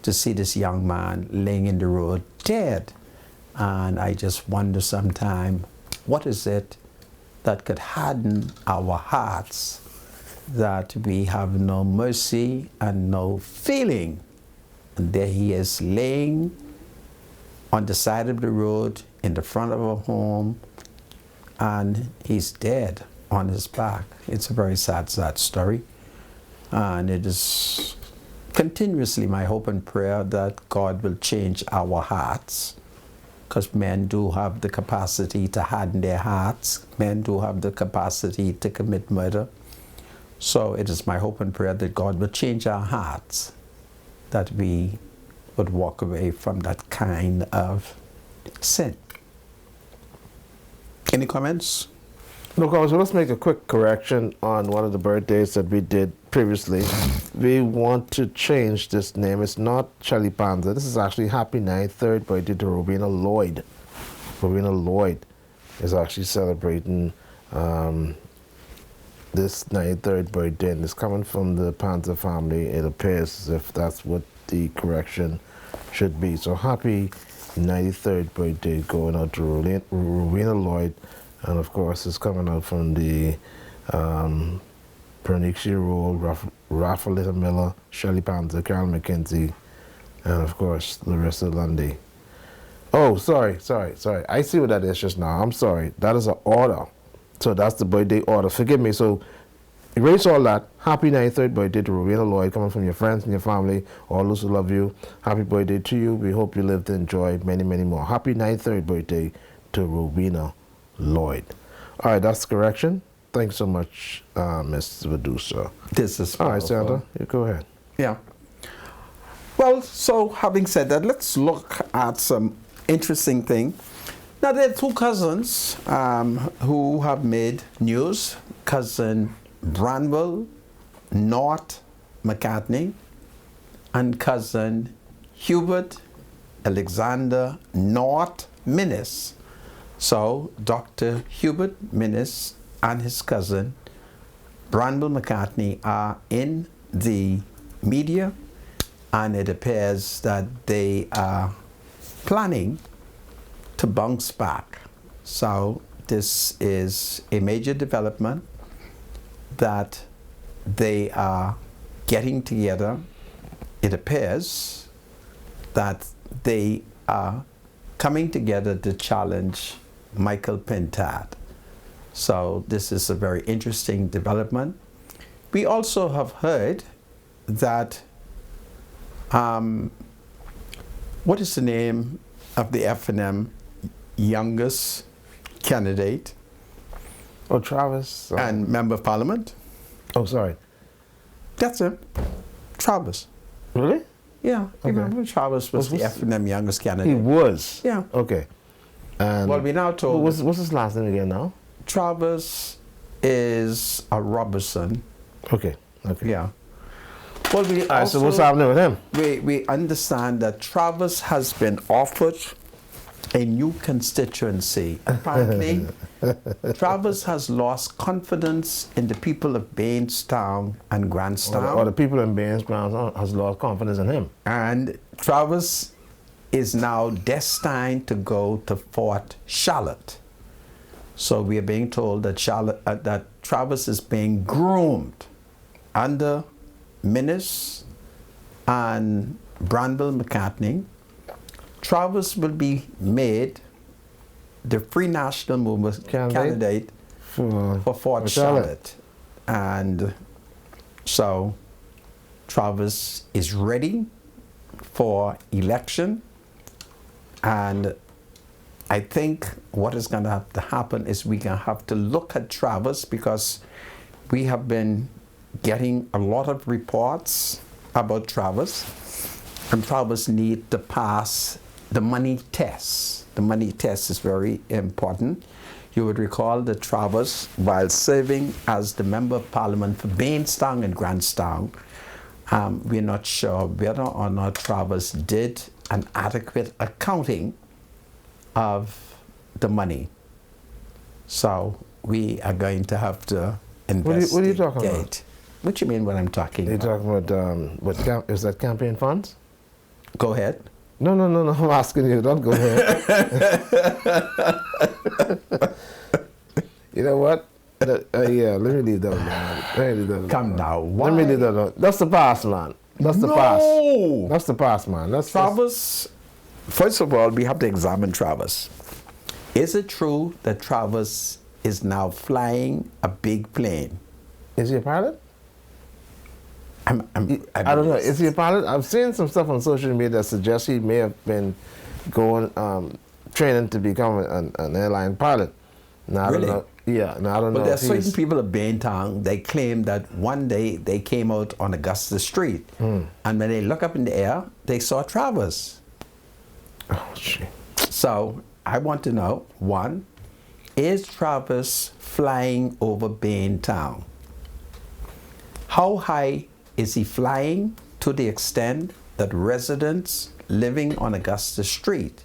to see this young man laying in the road dead. And I just wonder sometime, what is it that could harden our hearts, that we have no mercy and no feeling? And there he is laying on the side of the road in the front of a home, and he's dead on his back. It's a very sad, sad story. And it is continuously my hope and prayer that God will change our hearts, because men do have the capacity to harden their hearts. Men do have the capacity to commit murder. So it is my hope and prayer that God will change our hearts, that we would walk away from that kind of sin. Any comments? No comments. So let's make a quick correction on one of the birthdays that we did previously. We want to change this name. It's not Shelly Panza. This is actually Happy 93rd birthday to Rowena Lloyd. Rowena Lloyd is actually celebrating this 93rd birthday, and it's coming from the Panza family. It appears as if that's what the correction should be. So happy 93rd birthday going out to Rowena Lloyd. And of course, it's coming out from the Pernixia Roll, Rafaelita Miller, Shirley Panza, Carol McKenzie, and of course, Larissa Lundy. Oh, sorry. I see what that is just now. I'm sorry. That is an order. So that's the birthday order. Forgive me. So erase all that. Happy 93rd birthday to Rowena Lloyd, coming from your friends and your family, all those who love you. Happy birthday to you. We hope you live to enjoy many, many more. Happy 93rd birthday to Rowena Lloyd. All right, that's the correction. Thanks so much, Ms. Medusa. This is all right, Sandra. You go ahead. Yeah. Well, so having said that, let's look at some interesting thing. Now, there are two cousins who have made news. Cousin Branwell North McCartney and cousin Hubert Alexander North Minnis. So Dr. Hubert Minnis and his cousin Branwell McCartney are in the media, and it appears that they are planning to bounce back. So this is a major development, that they are getting together. It appears that they are coming together to challenge Michael Pintard. So this is a very interesting development. We also have heard that, what is the name of the F&M youngest candidate? Oh, Travis. And Member of Parliament? Oh, sorry. That's him. Travis. Really? Yeah. Okay. Remember Travis was the F&M youngest candidate. He was? Yeah. Okay. And well, we now told... What's his last name again now? Travis is a Robertson. Okay. Yeah. Well, we also, so what's happening with him? We understand that Travis has been offered a new constituency. Apparently, Travers has lost confidence in the people of Bainstown and Grantstown. Or the people in Bainstown has lost confidence in him. And Travers is now destined to go to Fort Charlotte. So we are being told that that Travers is being groomed under Minnis and Branville McCartney. Travers will be made the Free National Movement candidate for Fort Charlotte. And so Travers is ready for election. And I think what is going to have to happen is we're going to have to look at Travers, because we have been getting a lot of reports about Travers, and Travers need to pass the money test. The money test is very important. You would recall that Travers, while serving as the Member of Parliament for Bainstown and Grantstown, we're not sure whether or not Travers did an adequate accounting of the money. So we are going to have to investigate. What are you talking about? What you mean what I'm talking about? You're talking about, is that campaign funds? Go ahead. No, I'm asking you, don't go ahead. You know what? Yeah, let me leave that alone. Come now. Why? Let me leave that alone. That's the past, man. That's the past. That's the past, man. Travers, first of all, we have to examine Travers. Is it true that Travers is now flying a big plane? Is he a pilot? I don't know. Is he a pilot? I've seen some stuff on social media that suggests he may have been going training to become an airline pilot. Now, really? I don't know. Yeah. Now I don't know. But there are certain people of Baintown. They claim that one day they came out on Augusta Street, and when they look up in the air, they saw Travers. Oh shit. So I want to know: one, is Travers flying over Baintown? How high is he flying, to the extent that residents living on Augusta Street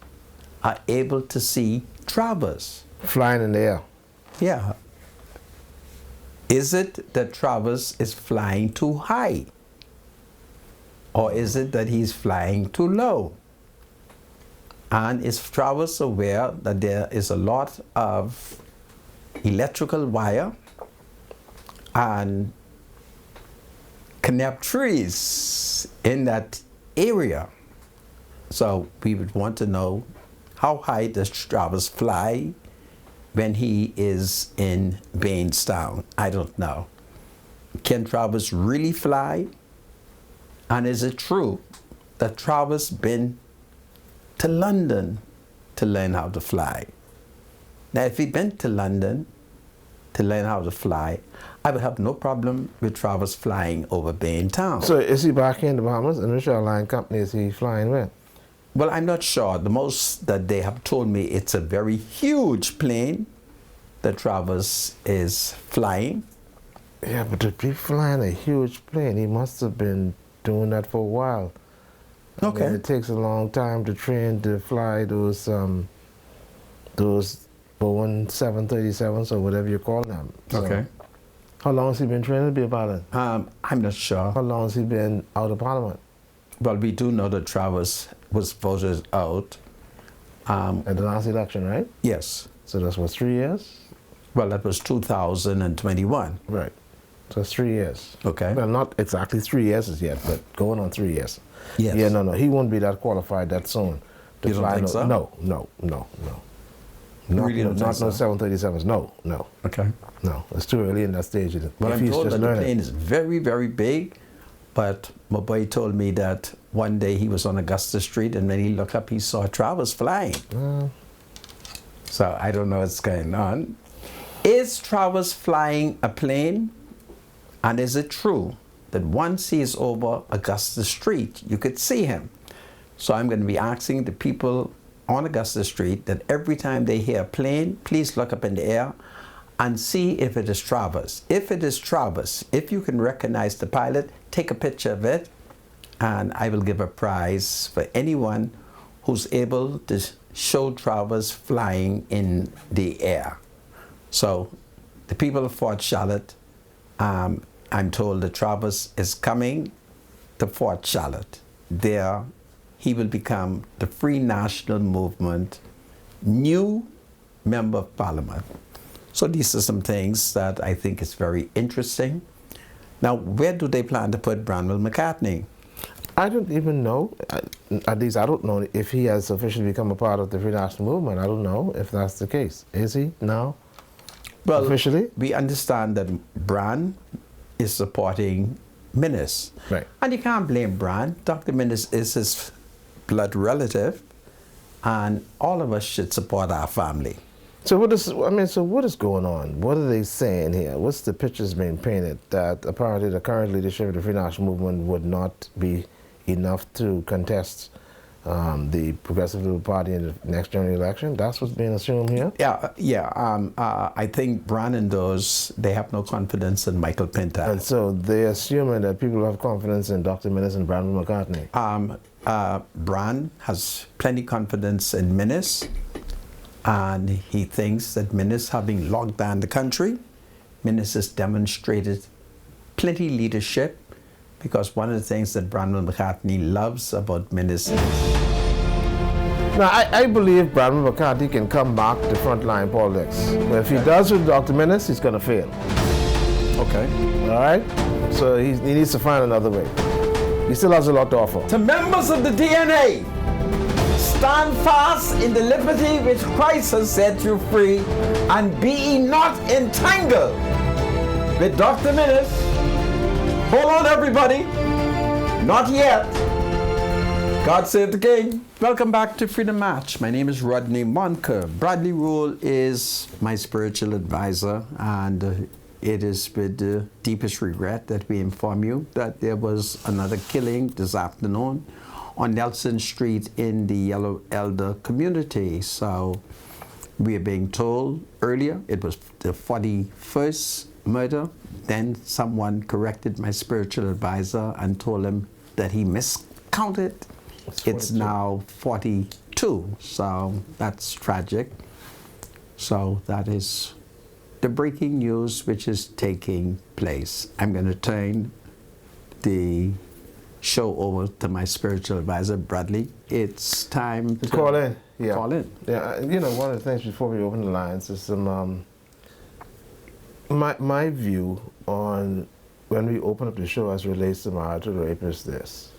are able to see Travers? Flying in the air. Yeah. Is it that Travers is flying too high? Or is it that he's flying too low? And is Travers aware that there is a lot of electrical wire and connect trees in that area? So we would want to know, how high does Travers fly when he is in Bainstown? I don't know. Can Travers really fly? And is it true that Travers been to London to learn how to fly? Now, if he'd been to London to learn how to fly, I would have no problem with Travers flying over Baintown. So is he back in the Bahamas? And which airline company is he flying with? Well, I'm not sure. The most that they have told me, it's a very huge plane that Travers is flying. Yeah, but to be flying a huge plane, he must have been doing that for a while. Okay. I mean, it takes a long time to train to fly those Boeing 737s or whatever you call them. So Okay. how long has he been training to be a pilot? I'm not sure. How long has he been out of Parliament? Well, we do know that Travers was voted out. At the last election, right? Yes. So that's what, 3 years? Well, that was 2021. Right. So it's 3 years. Okay. Well, not exactly 3 years as yet, but going on 3 years. Yes. Yeah, no. He won't be that qualified that soon. To You don't fly think so? No. You really don't Not think so? no 737s. No. Okay. No, it's too early in that stage. Well, If I'm he's told just that the learning. plane is very, very big, but my boy told me that one day he was on Augusta Street and when he looked up, he saw Travers flying. So I don't know what's going on. Is Travers flying a plane? And is it true that once he is over Augusta Street, you could see him? So I'm going to be asking the people on Augusta Street that every time they hear a plane, please look up in the air and see if it is Travers. If it is Travers, if you can recognize the pilot, take a picture of it, and I will give a prize for anyone who's able to show Travers flying in the air. So the people of Fort Charlotte, I'm told that Travers is coming to Fort Charlotte. There he will become the Free National Movement new Member of Parliament. So these are some things that I think is very interesting. Now, where do they plan to put Branwell McCartney? I don't even know. At least I don't know if he has officially become a part of the Free National Movement. I don't know if that's the case. Is he now? Well, officially? We understand that Bran is supporting Minnis. Right. And you can't blame Bran. Dr. Minnis is his blood relative, and all of us should support our family. So what is going on? What are they saying here? What's the pictures being painted that apparently the current leadership of the Free National Movement would not be enough to contest the Progressive Liberal Party in the next general election? That's what's being assumed here? I think Bran and those, they have no confidence in Michael Pinter. And so they're assuming that people have confidence in Dr. Minnis and Branwell McCartney. Bran has plenty confidence in Minnis, and he thinks that Minnis, having locked down the country, Minnis has demonstrated plenty leadership, because one of the things that Branwell McCartney loves about Minnis. Now, I believe Branwell McCartney can come back to frontline politics. But if he does with Dr. Minnis, he's going to fail. Okay. All right? So he needs to find another way. He still has a lot to offer. To members of the DNA, stand fast in the liberty which Christ has set you free, and be ye not entangled with Dr. Minnis. Hold on, everybody. Not yet. God save the King. Welcome back to Freedom Match. My name is Rodney Monker. Bradley Rule is my spiritual advisor, and it is with the deepest regret that we inform you that there was another killing this afternoon on Nelson Street in the Yellow Elder community. So we are being told earlier it was the 41st murder. Then someone corrected my spiritual advisor and told him that he miscounted. It's now 42. So that's tragic. So that is the breaking news which is taking place. I'm going to turn the show over to my spiritual advisor, Bradley. It's time to call in. Yeah. Call in. Yeah, you know, one of the things before we open the lines is some, my view on when we open up the show as it relates to marital rape is this.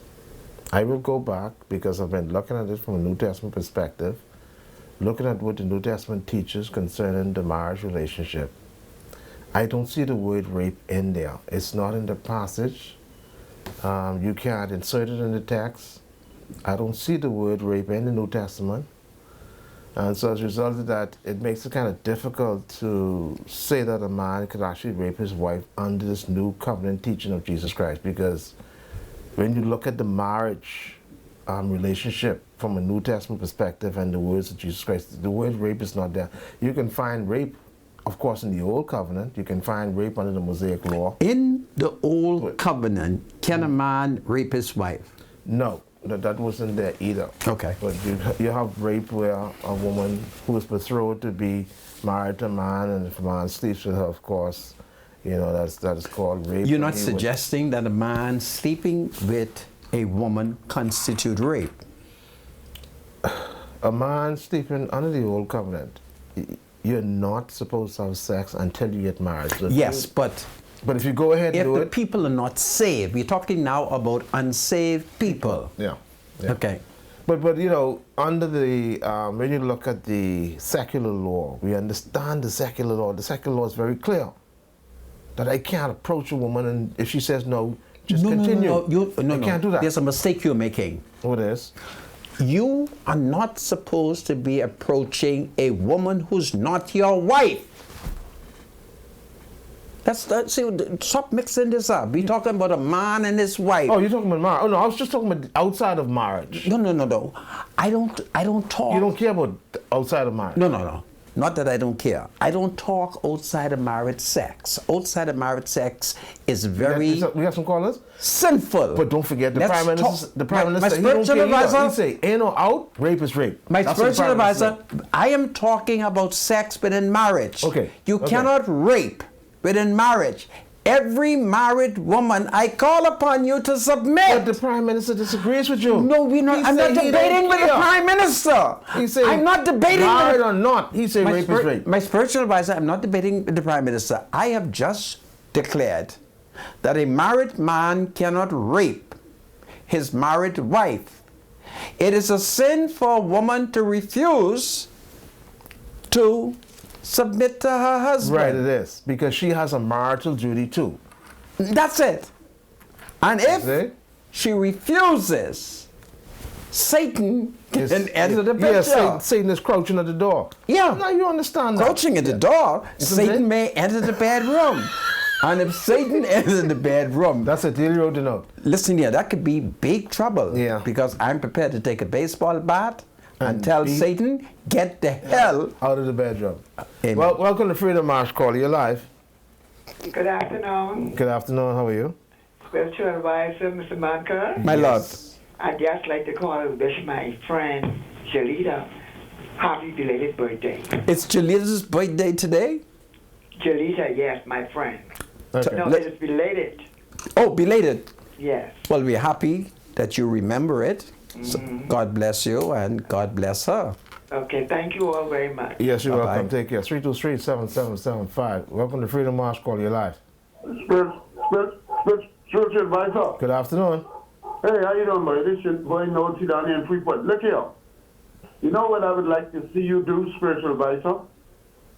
I will go back, because I've been looking at it from a New Testament perspective, looking at what the New Testament teaches concerning the marriage relationship. I don't see the word rape in there. It's not in the passage. You can't insert it in the text. I don't see the word rape in the New Testament. And so as a result of that, it makes it kind of difficult to say that a man could actually rape his wife under this new covenant teaching of Jesus Christ, because when you look at the marriage relationship from a New Testament perspective and the words of Jesus Christ, the word rape is not there. You can find rape, of course, in the Old Covenant. You can find rape under the Mosaic Law. In the Old Covenant, can a man rape his wife? No, that wasn't there either. Okay. But you have rape where a woman who is betrothed to be married to a man, and if a man sleeps with her, of course, you know, that is called rape. You're not suggesting that a man sleeping with a woman constitute rape? A man sleeping under the Old Covenant, you're not supposed to have sex until you get married. So yes, but if you go ahead and do if the people are not saved, we're talking now about unsaved people. Yeah. Okay. But you know, under the when you look at the secular law, we understand the secular law. The secular law is very clear that I can't approach a woman, and if she says no, just continue. I can't do that. There's a mistake you're making. What is? You are not supposed to be approaching a woman who's not your wife. See, stop mixing this up. We're talking about a man and his wife. Oh, you're talking about marriage. Oh no, I was just talking about outside of marriage. No. I don't talk. You don't care about outside of marriage. No. Not that I don't care. I don't talk outside of married sex. Outside of married sex is very We got some callers? sinful. But don't forget, the Let's Prime Minister, talk- the Prime my Minister, he don't spiritual care either. advisor- He say, in or out, rape is rape. My That's what the spiritual Prime Minister advisor, I am talking about sex within marriage. Okay, You okay. cannot rape within marriage. Every married woman, I call upon you to But submit. the Prime Minister disagrees with you. No, we're not. He I'm not say he debating don't with the care. Prime Minister. He say, I'm not debating married with or not, he say rape is rape. my spiritual advisor, I'm not debating with the Prime Minister. I have just declared that a married man cannot rape his married wife. It is a sin for a woman to refuse to submit to her husband. Right, it is. Because she has a marital duty too. That's it. And if See? she refuses, Satan can enter the picture. Yeah, Satan is crouching at the door. Yeah. Now you understand that. Crouching at the door, Isn't it? Satan may enter the bedroom. And if Satan enters the bedroom, That's a daily road to know. listen here, that could be big trouble. Yeah. Because I'm prepared to take a baseball bat and And tell beat- Satan, get the hell. Out of the bedroom. Amen. Well, welcome to Freedom March Call. You're live. Good afternoon, Good afternoon. How are you? spiritual advisor, Mr. Manker. My lord. I'd just like to call and wish my friend Jalita happy belated birthday. It's Jalita's birthday today? Jalita, yes, my friend. Okay. No, Let- it is belated. Oh, belated. Yes. Well, we're happy that you remember it. So God bless you and God bless her. Okay, thank you all very much. Yes, you're Bye-bye. welcome. Take care. 323-7775. Welcome to Freedom March Call. You're live. Spiritual advisor. Good afternoon. Hey, how you doing, buddy? This is boy Naughty down here in Freeport. Look here. You know what I would like to see you do, spiritual advisor?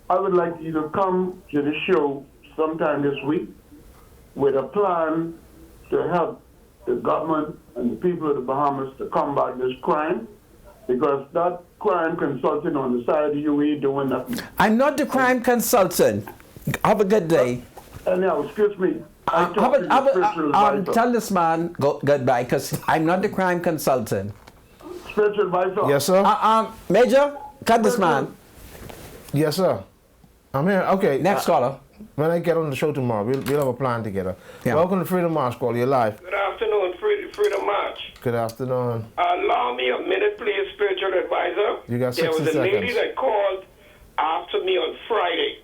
I would like you to come to the show sometime this week with a plan to help the government and the people of the Bahamas to combat this crime, because that crime consultant on the side of you ain't doing nothing. I'm not the crime consultant. Have a good day. Anyhow, excuse me. I talk to the spiritual advisor. Tell this man goodbye, because I'm not the crime consultant. Spiritual advisor. Yes, sir. Major, cut this man. Yes, sir. I'm here. Okay. Next caller. When I get on the show tomorrow, we'll have a plan together. Yeah. Welcome to Freedom March Call. You're live. Good afternoon, Freedom March. Good afternoon. Allow me a minute, please, spiritual advisor. You got There 60 was a lady seconds. that called after me on Friday.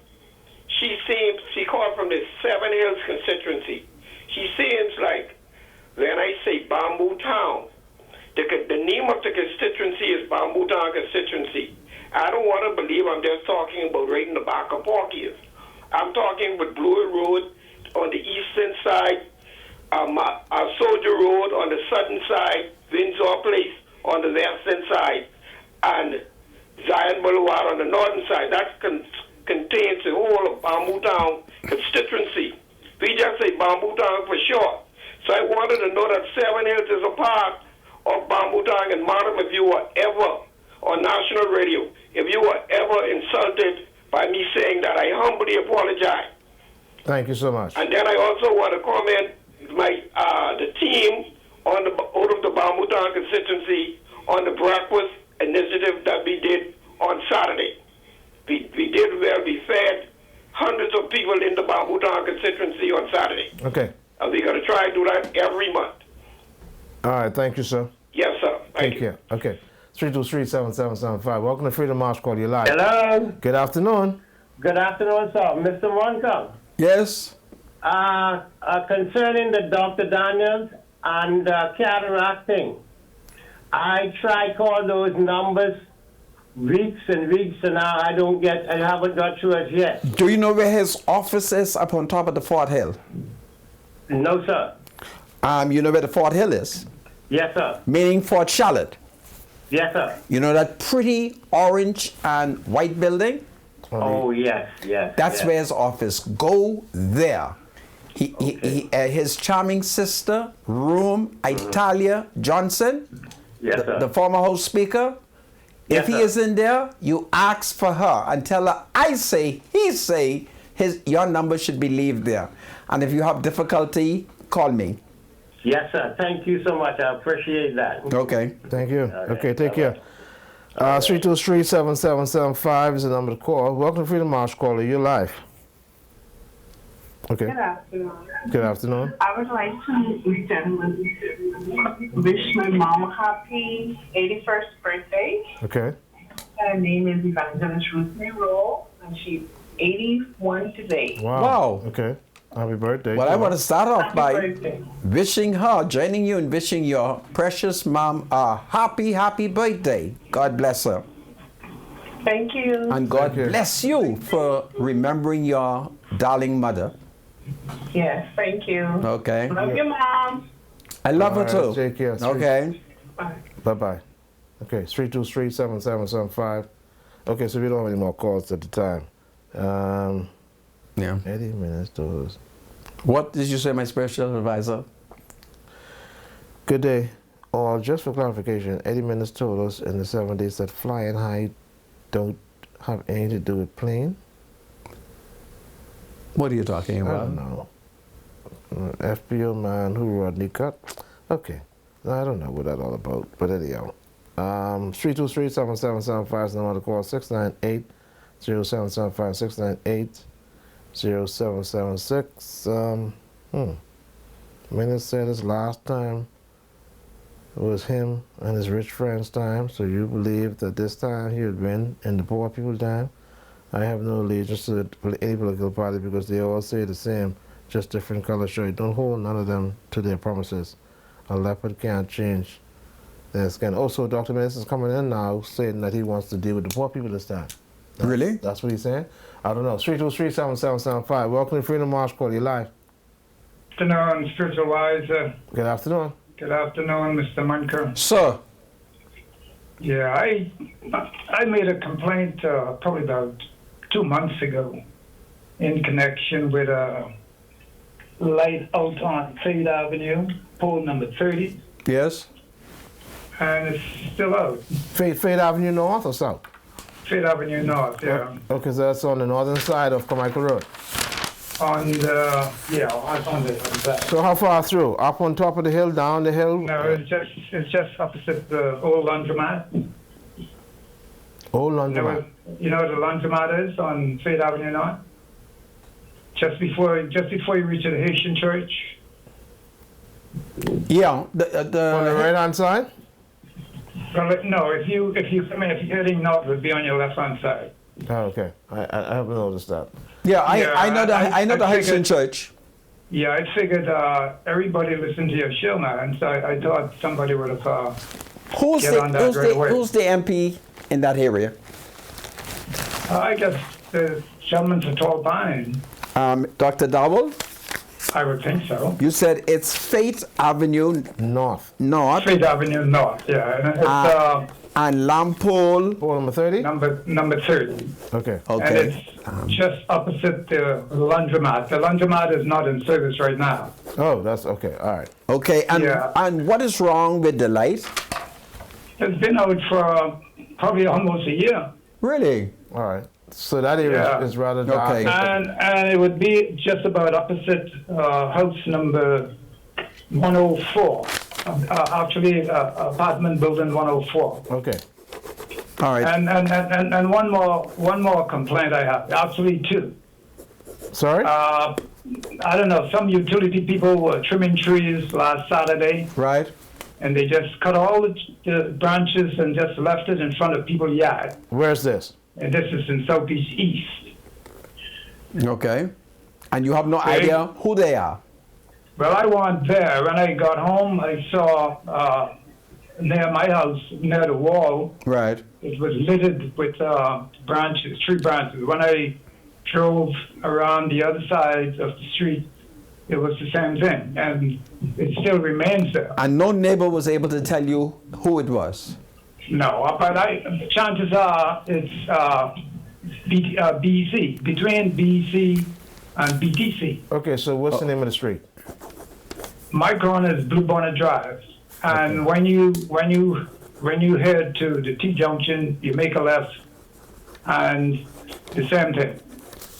She called from the Seven Hills constituency. She seems like, when I say Bamboo Town, the name of the constituency is Bamboo Town constituency. I don't want to believe I'm just talking about right in the back of Porkies. I'm talking with Blue Road on the eastern side, Soldier Road on the southern side, Windsor Place on the western side, and Zion Boulevard on the northern side. That contains the whole of Bamboo Town constituency. We just say Bamboo Town for short. So I wanted to know that Seven Hills is a part of Bamboo Town, and madam, if you were ever on national radio, if you were ever insulted by me saying that, I humbly apologize. Thank you so much. And then I also want to comment the team on out of the Bamboo Town constituency on the breakfast initiative that we did on Saturday. We did well. We fed hundreds of people in the Bamboo Town constituency on Saturday. Okay. And we're going to try to do that every month. All right. Thank you, sir. Yes, sir. Thank Take you. care. Okay. 323-7775. Welcome to Freedom March Call. You're live. Hello. Good afternoon. Good afternoon, sir. Mr. Monka. Yes. Concerning the Dr. Daniels and cataract thing, I tried call those numbers weeks and weeks, and I haven't got through it yet. Do you know where his office is up on top of the Fort Hill? No, sir. You know where the Fort Hill is? Yes, sir. Meaning Fort Charlotte. Yes, sir. You know that pretty orange and white building? Oh, yes, yes. That's yes. where his office. Go there. His charming sister, Room Italia Johnson, Yes, sir. the former House Speaker. Yes, If he sir. is in there, you ask for her and tell her, I say, he say, your number should be leave there. And if you have difficulty, call me. Yes, sir. Thank you so much. I appreciate that. Okay. Thank you. Okay. Okay. Take care. 323-7775 is the number to call. Welcome to Freedom March caller. You're live. Okay. Good afternoon. Good afternoon. I would like to wish my mom a happy 81st birthday. Okay. Her name is Evangelist Ruth Roll, and she's 81 today. Wow. Okay. Happy birthday. Well, I want to start off Happy by birthday. wishing her, joining you in wishing your precious mom a happy birthday. God bless her. Thank you. And God Thank you. bless you for remembering your darling mother. Yes, thank you. Okay. Love you, Mom. I love her All too. right, take care. Okay. Bye. Bye-bye. Okay, 323-7775. Okay, so we don't have any more calls at the time. Yeah. 80 minutes to us. What did you say, my special advisor? Good day. Or just for clarification, 80 minutes told us in the 70s that flying high don't have anything to do with plane. What are you talking I about? don't know. FBO man who Rodney cut. Okay. I don't know what that's all about. But anyhow. 323-7775 is the number to call. 698-0775. 698-0776. Minute said his last time was him and his rich friend's time, so you believe that this time he would win in the poor people's time? I have no allegiance to any political party because they all say the same, just different color shirt. Don't hold none of them to their promises. A leopard can't change their skin. Also, Dr. Menace is coming in now saying that he wants to deal with the poor people this time. Really? That's what he's saying? I don't know. 323-7775. Welcome to Freedom March Call. You live. Good afternoon, Spiritual Wiser. Good afternoon. Good afternoon, Mr. Munker. Sir. Yeah, I made a complaint probably about 2 months ago in connection with a light out on Fade Avenue, pole number 30, Yes. and it's still out. Fade Avenue North or South? Fade Avenue North, yeah. Okay, so that's on the northern side of Carmichael Road. On the, on that. So how far through? Up on top of the hill, down the hill? No, it's just opposite the old laundromat. Old laundromat. You know where the laundromat is on Fade Avenue North? Just before you reach the Haitian church. Yeah. On the right hand side? Well, no, if you're heading north, it would be on your left hand side. Oh, okay. I haven't noticed that. Yeah, I know the Haitian church. Yeah, I figured everybody listened to your show, man, so I thought somebody would have Who's get on that right away. the MP in that area? I guess the gentleman's a tall pine. Dr. Dowell? I would think so. You said it's Fate Avenue North. Fade Avenue North, yeah. And it's and Lampole. Pole number 30? number 30. Okay. And Okay. it's just opposite the laundromat. The laundromat is not in service right now. Oh, that's okay. All right. Okay, Yeah. and what is wrong with the light? It's been out for probably almost a year. Really? All right. So that area Yeah. is rather dark. Okay. And it would be just about opposite house number 104. Actually, apartment building 104. Okay. All right. And one more complaint I have. Actually, two. Sorry? I don't know. Some utility people were trimming trees last Saturday, Right. and they just cut all the branches and just left it in front of people's yard. Where's this? And this is in Southeast East. Okay. And you have no Okay. idea who they are? Well, I went there. When I got home, I saw near my house, near the wall, Right. it was littered with branches, tree branches. When I drove around the other side of the street, it was the same thing, and it still remains there. And no neighbor was able to tell you who it was? No, but chances are it's BC, between BC and BTC. Okay, so what's the name of the street? My corner is Blue Bonnet Drive, and when you head to the T junction, you make a left, and the same thing.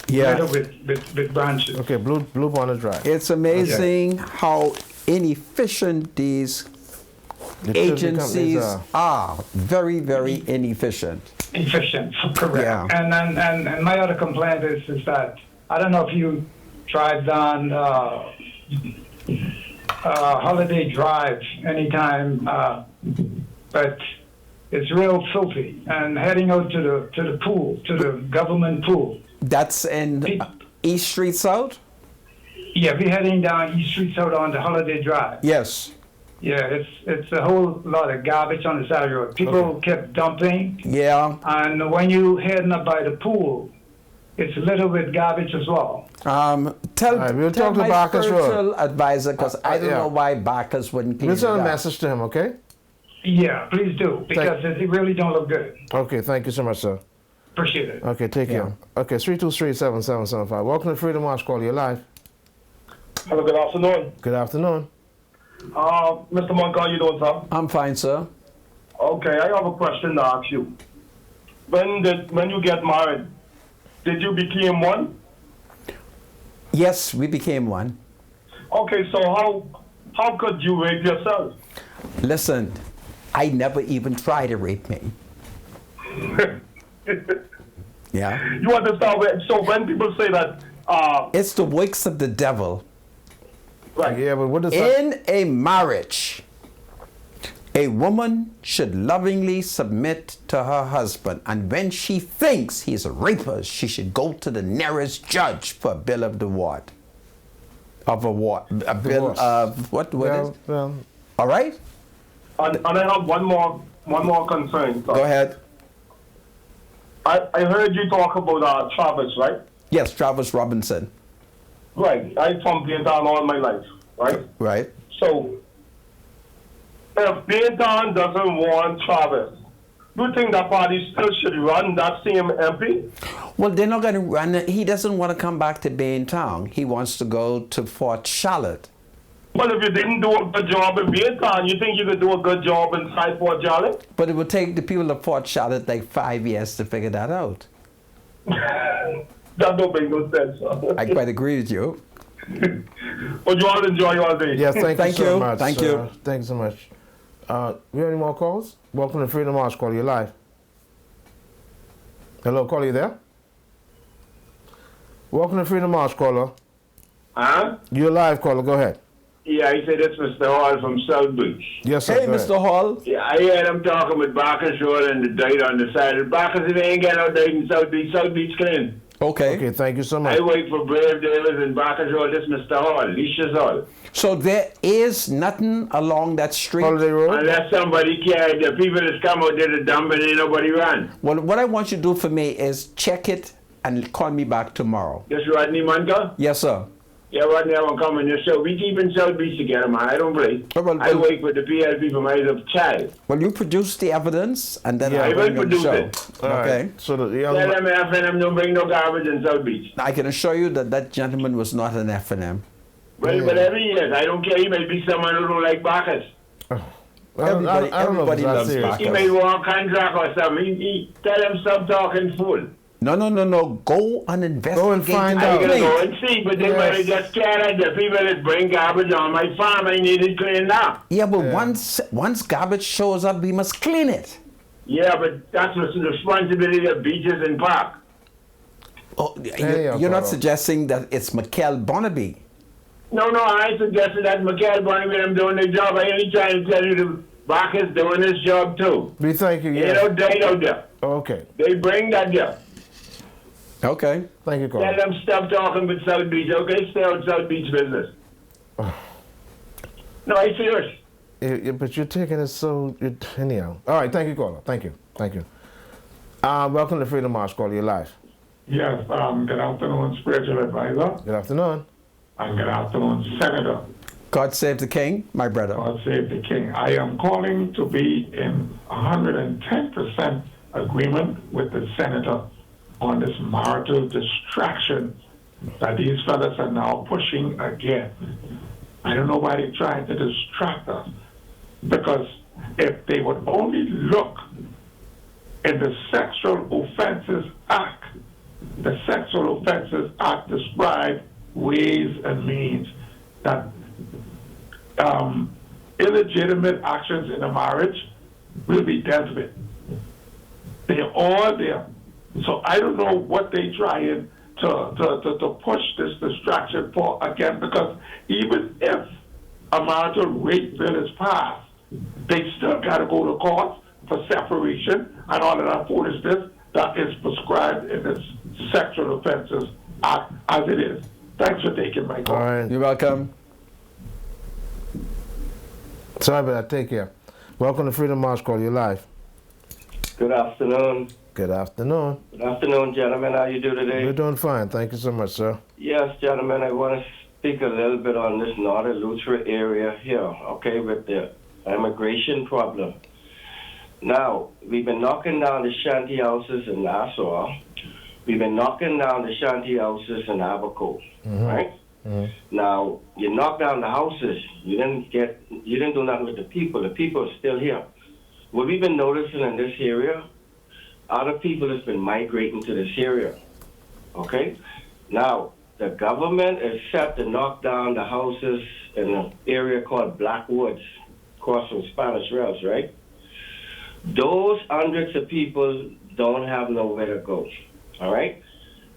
Yeah. With branches. Okay, Blue Bonnet Drive. It's amazing how inefficient these agencies are very, very inefficient. Efficient, correct. Yeah. And my other complaint is that I don't know if you drive down Holiday Drive anytime, but it's real filthy. And heading out to the pool, to the government pool. That's in East Street South? Yeah, we're heading down East Street South on the Holiday Drive. Yes. Yeah, it's a whole lot of garbage on the side of the road. People kept dumping. Yeah. And when you heading up by the pool, it's littered with garbage as well. Tell we'll tell talk to my Bacchus Road. spiritual advisor, because I don't know why Bacchus wouldn't clean We'll it send a up. message to him, okay? Yeah, please do, because it really don't look good. Okay, thank you so much, sir. Appreciate it. Okay, take care. Okay, 323-7775. Welcome to Freedom March Call. You're live. Hello, good afternoon. Good afternoon. Mr. Monk, how you doing, sir? I'm fine, sir. Okay, I have a question to ask you. When you get married, did you become one? Yes, we became one. Okay, so how could you rape yourself? Listen, I never even tried to rape me. Yeah. You understand? So when people say that... it's the works of the devil. Right. Yeah, but what does In a marriage, a woman should lovingly submit to her husband, and when she thinks he's a rapist, she should go to the nearest judge for a bill of divorce. Of award, a bill Divorce. of what? Well, well, all right. And I have one more concern, sir. Go ahead. I heard you talk about Travis, right? Yes, Travis Robinson. Right. I from Baintown all my life, right? Right. So, if Baintown doesn't want Travis, do you think that party still should run that same MP? Well, they're not going to run. He doesn't want to come back to Baintown. He wants to go to Fort Charlotte. Well, if you didn't do a good job in Baintown, you think you could do a good job inside Fort Charlotte? But it would take the people of Fort Charlotte like 5 years to figure that out. That don't make no sense. I quite agree with you. But you all enjoy your day. yeah, thank you so much. Thank you. Thanks so much. We have any more calls? Welcome to Freedom March Call. You're live. Hello, caller, you there? Welcome to Freedom March, caller. Huh? You're live, caller. Go ahead. Yeah, I said it's Mr. Hall from South Beach. Yes, sir. Hey, go ahead. Mr. Hall. Yeah, I heard him talking with Bacchus Road and the date on the side. Bacchus, if he ain't got no date in South Beach clean. Okay. Okay, thank you so much. I wait for Brave Davis and Bacchus Road. This Mr. Hall, Leisha's Hall. So there is nothing along that street? Holiday Road? Unless somebody carried the people that come out there to dump and ain't nobody ran. Well, what I want you to do for me is check it and call me back tomorrow. This Rodney Manka? Yes, sir. Yeah, Rodney, I won't come in here. So we keep in South Beach together, man. I don't play. Well, I wait for the PLP from as a child. Well, you produce the evidence and then Yeah, I'll I will bring you on the produce show. it. All right. Okay. So the Tell young them FNM don't bring no garbage in South Beach. I can assure you that that gentleman was not an F&M. Well, whatever he is, I don't care. He may be someone who don't like Bacchus. I don't know if everybody it's that loves serious. Bacchus. He may want contract or something. He tell him stop talking fool. No. Go and investigate. Go and find I out. gotta go and see, but they Yes. might have just carried the people that bring garbage on my farm. I need it cleaned up. Yeah, but once garbage shows up, we must clean it. Yeah, but that's the responsibility of beaches and park. Oh, Hey, you're not Carl. suggesting that it's Mikhail Barnaby. No, I suggested that Mikhail Barnaby them doing their job. I ain't trying to tell you the Bacchus doing his job too. We thank you, You yes. know, they out there. Okay. They bring that there. Okay. Thank you, Tell caller. them stop talking with South Beach, okay? Stay out South Beach business. No, I'm serious. But you're taking it so... Anyhow. All right, thank you, caller. Thank you. Welcome to Freedom March, caller. You're live. Yes, good afternoon, spiritual advisor, Good afternoon. and good afternoon, Senator. God save the king, my brother. God save the King. I am calling to be in 110% agreement with the Senator on this marital distraction that these fellas are now pushing again. I don't know why they're trying to distract us, because if they would only look in the Sexual Offences Act, the Sexual Offences Act describes ways and means that illegitimate actions in a marriage will be dealt with. They're all there. So I don't know what they're trying to push this distraction for again, because even if a marital rape bill is passed, they still got to go to court for separation and all of that foolishness that is prescribed in this Sexual Offences Act as it is. Thanks for taking my call. All right. You're welcome. Sorry, but take care. Welcome to Freedom March Call. You're live. Good afternoon. Good afternoon. Good afternoon, gentlemen. How you do today? We're doing fine. Thank you so much, sir. Yes, gentlemen. I want to speak a little bit on this Northern Lutheran area here, okay, with the immigration problem. Now, we've been knocking down the shanty houses in Nassau. We've been knocking down the shanty houses in Abaco, right? Now, you knock down the houses. You didn't do nothing with the people. The people are still here. What we've been noticing in this area, other people have been migrating to this area, okay? Now, the government is set to knock down the houses in an area called Blackwoods, across from Spanish Rails, right? Those hundreds of people don't have nowhere to go, all right?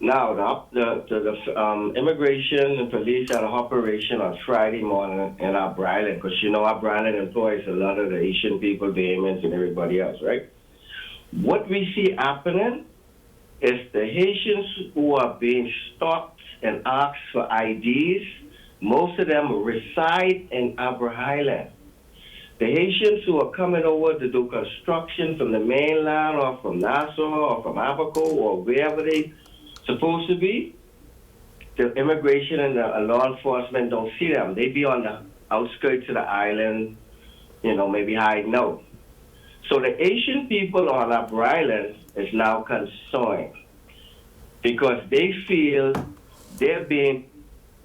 Now, the immigration and police had an operation on Friday morning in our Island, because you know our Island employs a lot of the Asian people, Bahamians, and everybody else, right? What we see happening is the Haitians who are being stopped and asked for IDs, most of them reside in Abra Island. The Haitians who are coming over to do construction from the mainland or from Nassau or from Abaco or wherever they supposed to be, the immigration and the law enforcement don't see them. They be on the outskirts of the island, you know, maybe hiding out. So the Asian people on Upper Island is now concerned because they feel they're being,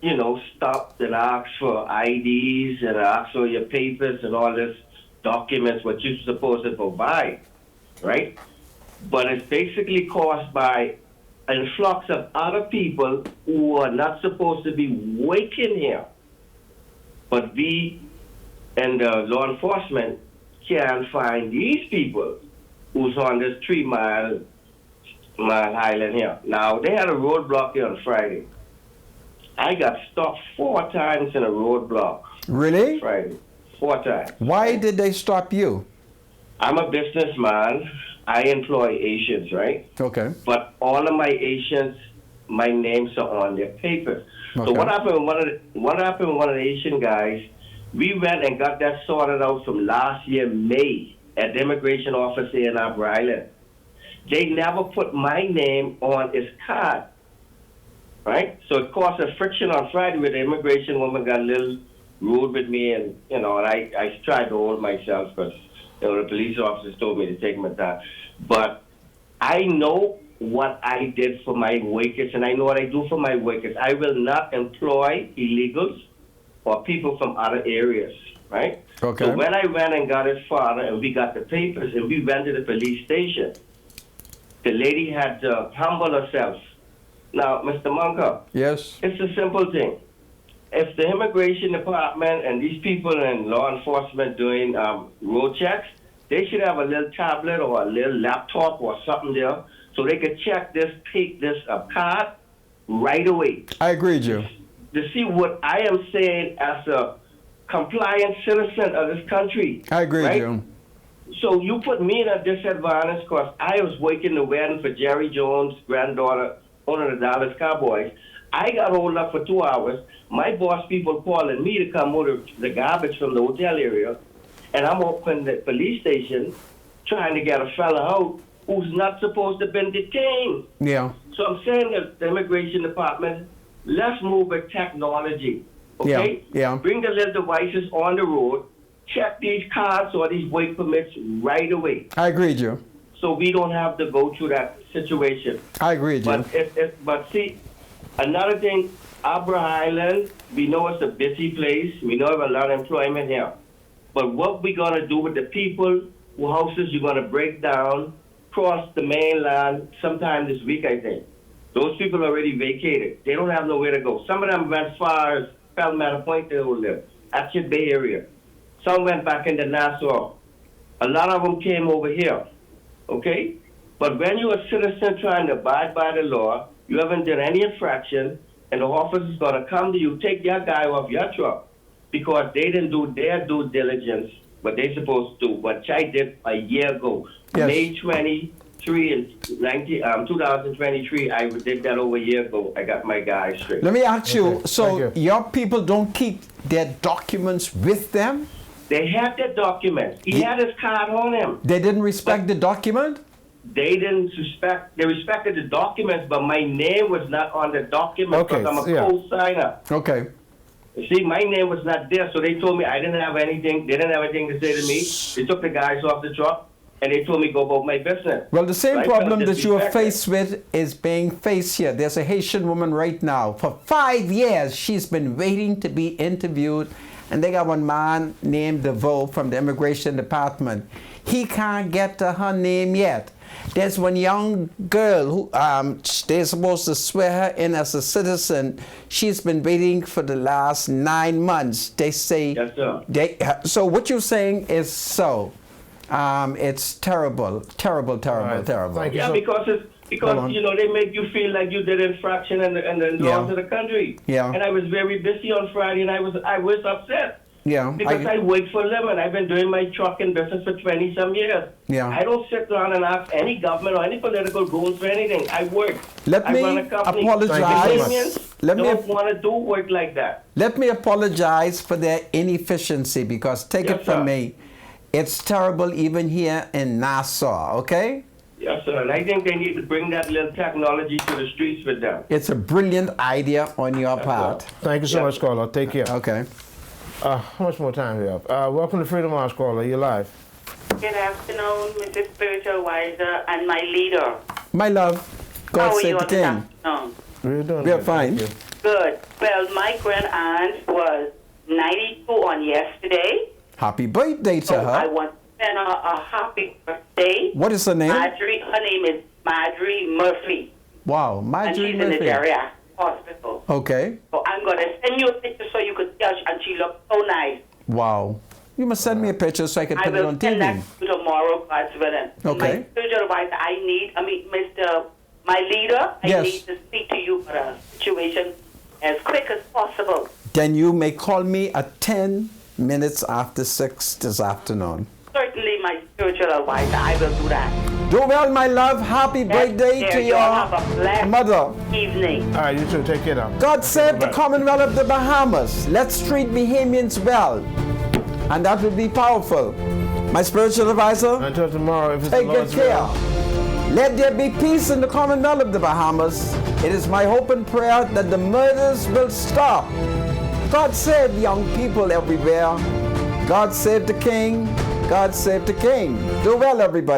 you know, stopped and asked for IDs and asked for your papers and all this documents what you're supposed to provide, right? But it's basically caused by an influx of other people who are not supposed to be working here. But we and the law enforcement can find these people who's on this 3 mile island here. Now, they had a roadblock here on Friday. I got stopped 4 times in a roadblock. Really? Friday. 4 times. Why did they stop you? I'm a businessman. I employ Asians, right? Okay. But all of my Asians, my names are on their papers. Okay. So what happened with one of the Asian guys, we went and got that sorted out from last year, May, at the immigration office in Upper Island. They never put my name on his card, right? So it caused a friction on Friday where the immigration woman got a little rude with me, and, you know, and I tried to hold myself because, you know, the police officers told me to take my time. But I know what I did for my workers, and I know what I do for my workers. I will not employ illegals or people from other areas, right? Okay. So when I went and got his father, and we got the papers, and we went to the police station, the lady had to humble herself. Now, Mr. Monka, yes, it's a simple thing. If the immigration department and these people in law enforcement doing road checks, they should have a little tablet or a little laptop or something there so they could check this, take this card right away. I agree with you. To see what I am saying as a compliant citizen of this country. I agree right? with you. So you put me in a disadvantage because I was working the wedding for Jerry Jones' granddaughter, owner of the Dallas Cowboys. I got hold up for 2 hours. My boss people calling me to come order the garbage from the hotel area, and I'm opening the police station trying to get a fella out who's not supposed to have been detained. Yeah. So I'm saying that the immigration department, let's move with technology, okay? Yeah. Bring the little devices on the road, check these cards or these work permits right away. I agree with you. So we don't have to go through that situation. I agree with you. But see, another thing, Abra Island, we know it's a busy place. We know there's a lot of employment here. But what we going to do with the people whose houses you're going to break down, cross the mainland sometime this week, I think. Those people already vacated. They don't have nowhere to go. Some of them went as far as Palmetto Point they will live. That's your Bay Area. Some went back into Nassau. A lot of them came over here. Okay? But when you're a citizen trying to abide by the law, you haven't done any infraction, and the officer's going to come to you, take your guy off your truck because they didn't do their due diligence, what they supposed to do, which I did a year ago. Yes. May 23 in 2023, I did that over a year ago. I got my guy straight. Let me ask you, Okay. so Thank your people don't keep their documents with them? They had their documents. He had his card on him. They didn't respect the document? They didn't respect, they respected the documents, but my name was not on the document Okay, because I'm a yeah. co-signer. Okay. You see, my name was not there, so they told me I didn't have anything, they didn't have anything to say to me. They took the guys off the truck, and they told me go about my business. Well, the same So I felt problem that you are disrespected. faced with is being faced here. There's a Haitian woman right now. For 5 years, she's been waiting to be interviewed, and they got one man named DeVoe from the Immigration Department. He can't get to her name yet. There's one young girl who they're supposed to swear her in as a citizen. She's been waiting for the last 9 months. They say. Yes, sir. So what you're saying is so. It's terrible, terrible, terrible, All right. terrible. Thank you. Yeah, So- because Hold on. you know, they make you feel like you did infraction and the laws of the country. Yeah. And I was very busy on Friday, and I was upset. Yeah. Because I work for a living. I've been doing my trucking business for 20-some years. Yeah. I don't sit around and ask any government or any political rules for anything. I work. Let I me run a company. apologize. Canadians Let me don't want to do work like that. Let me apologize for their inefficiency because take Yes, it from sir. me, it's terrible even here in Nassau, okay? Yes, sir. And I think they need to bring that little technology to the streets with them. It's a brilliant idea on your part. Thank you so Yeah. much, caller. Take care. Okay. How much more time do we have? Welcome to Freedom House, caller. You're live. Good afternoon, Mrs. Spiritual Wiser and my leader. My love, God How are save you the on this king. afternoon? We're doing We're good. fine. Thank you. Good. Well, my grand aunt was 92 on yesterday. Happy birthday to So I her. want to send her a happy birthday. What is her name? Marjorie, her name is Marjorie Murphy. Wow, And Marjorie she's in the Murphy. geriatric hospital. Okay. So I'm going to send you a picture so you could see her, and she looks so nice. Wow. You must send me a picture so I can I put it will on send that TV. to you tomorrow, God's willing. Okay. My spiritual advisor, my leader, I Yes. need to speak to you for a situation as quick as possible. Then you may call me at 10 minutes after 6 this afternoon. Certainly, my spiritual advisor, I will do that. Do well, my love. Happy birthday There, to you all have your a blessed mother. evening. All right, you too. Take care now. God save the Bye. Commonwealth of the Bahamas. Let's treat Bahamians well. And that will be powerful. My spiritual advisor, Until tomorrow, if it's take the good Lord's care. will. Let there be peace in the Commonwealth of the Bahamas. It is my hope and prayer that the murders will stop. God save young people everywhere. God save the King. God save the King. Do well, everybody.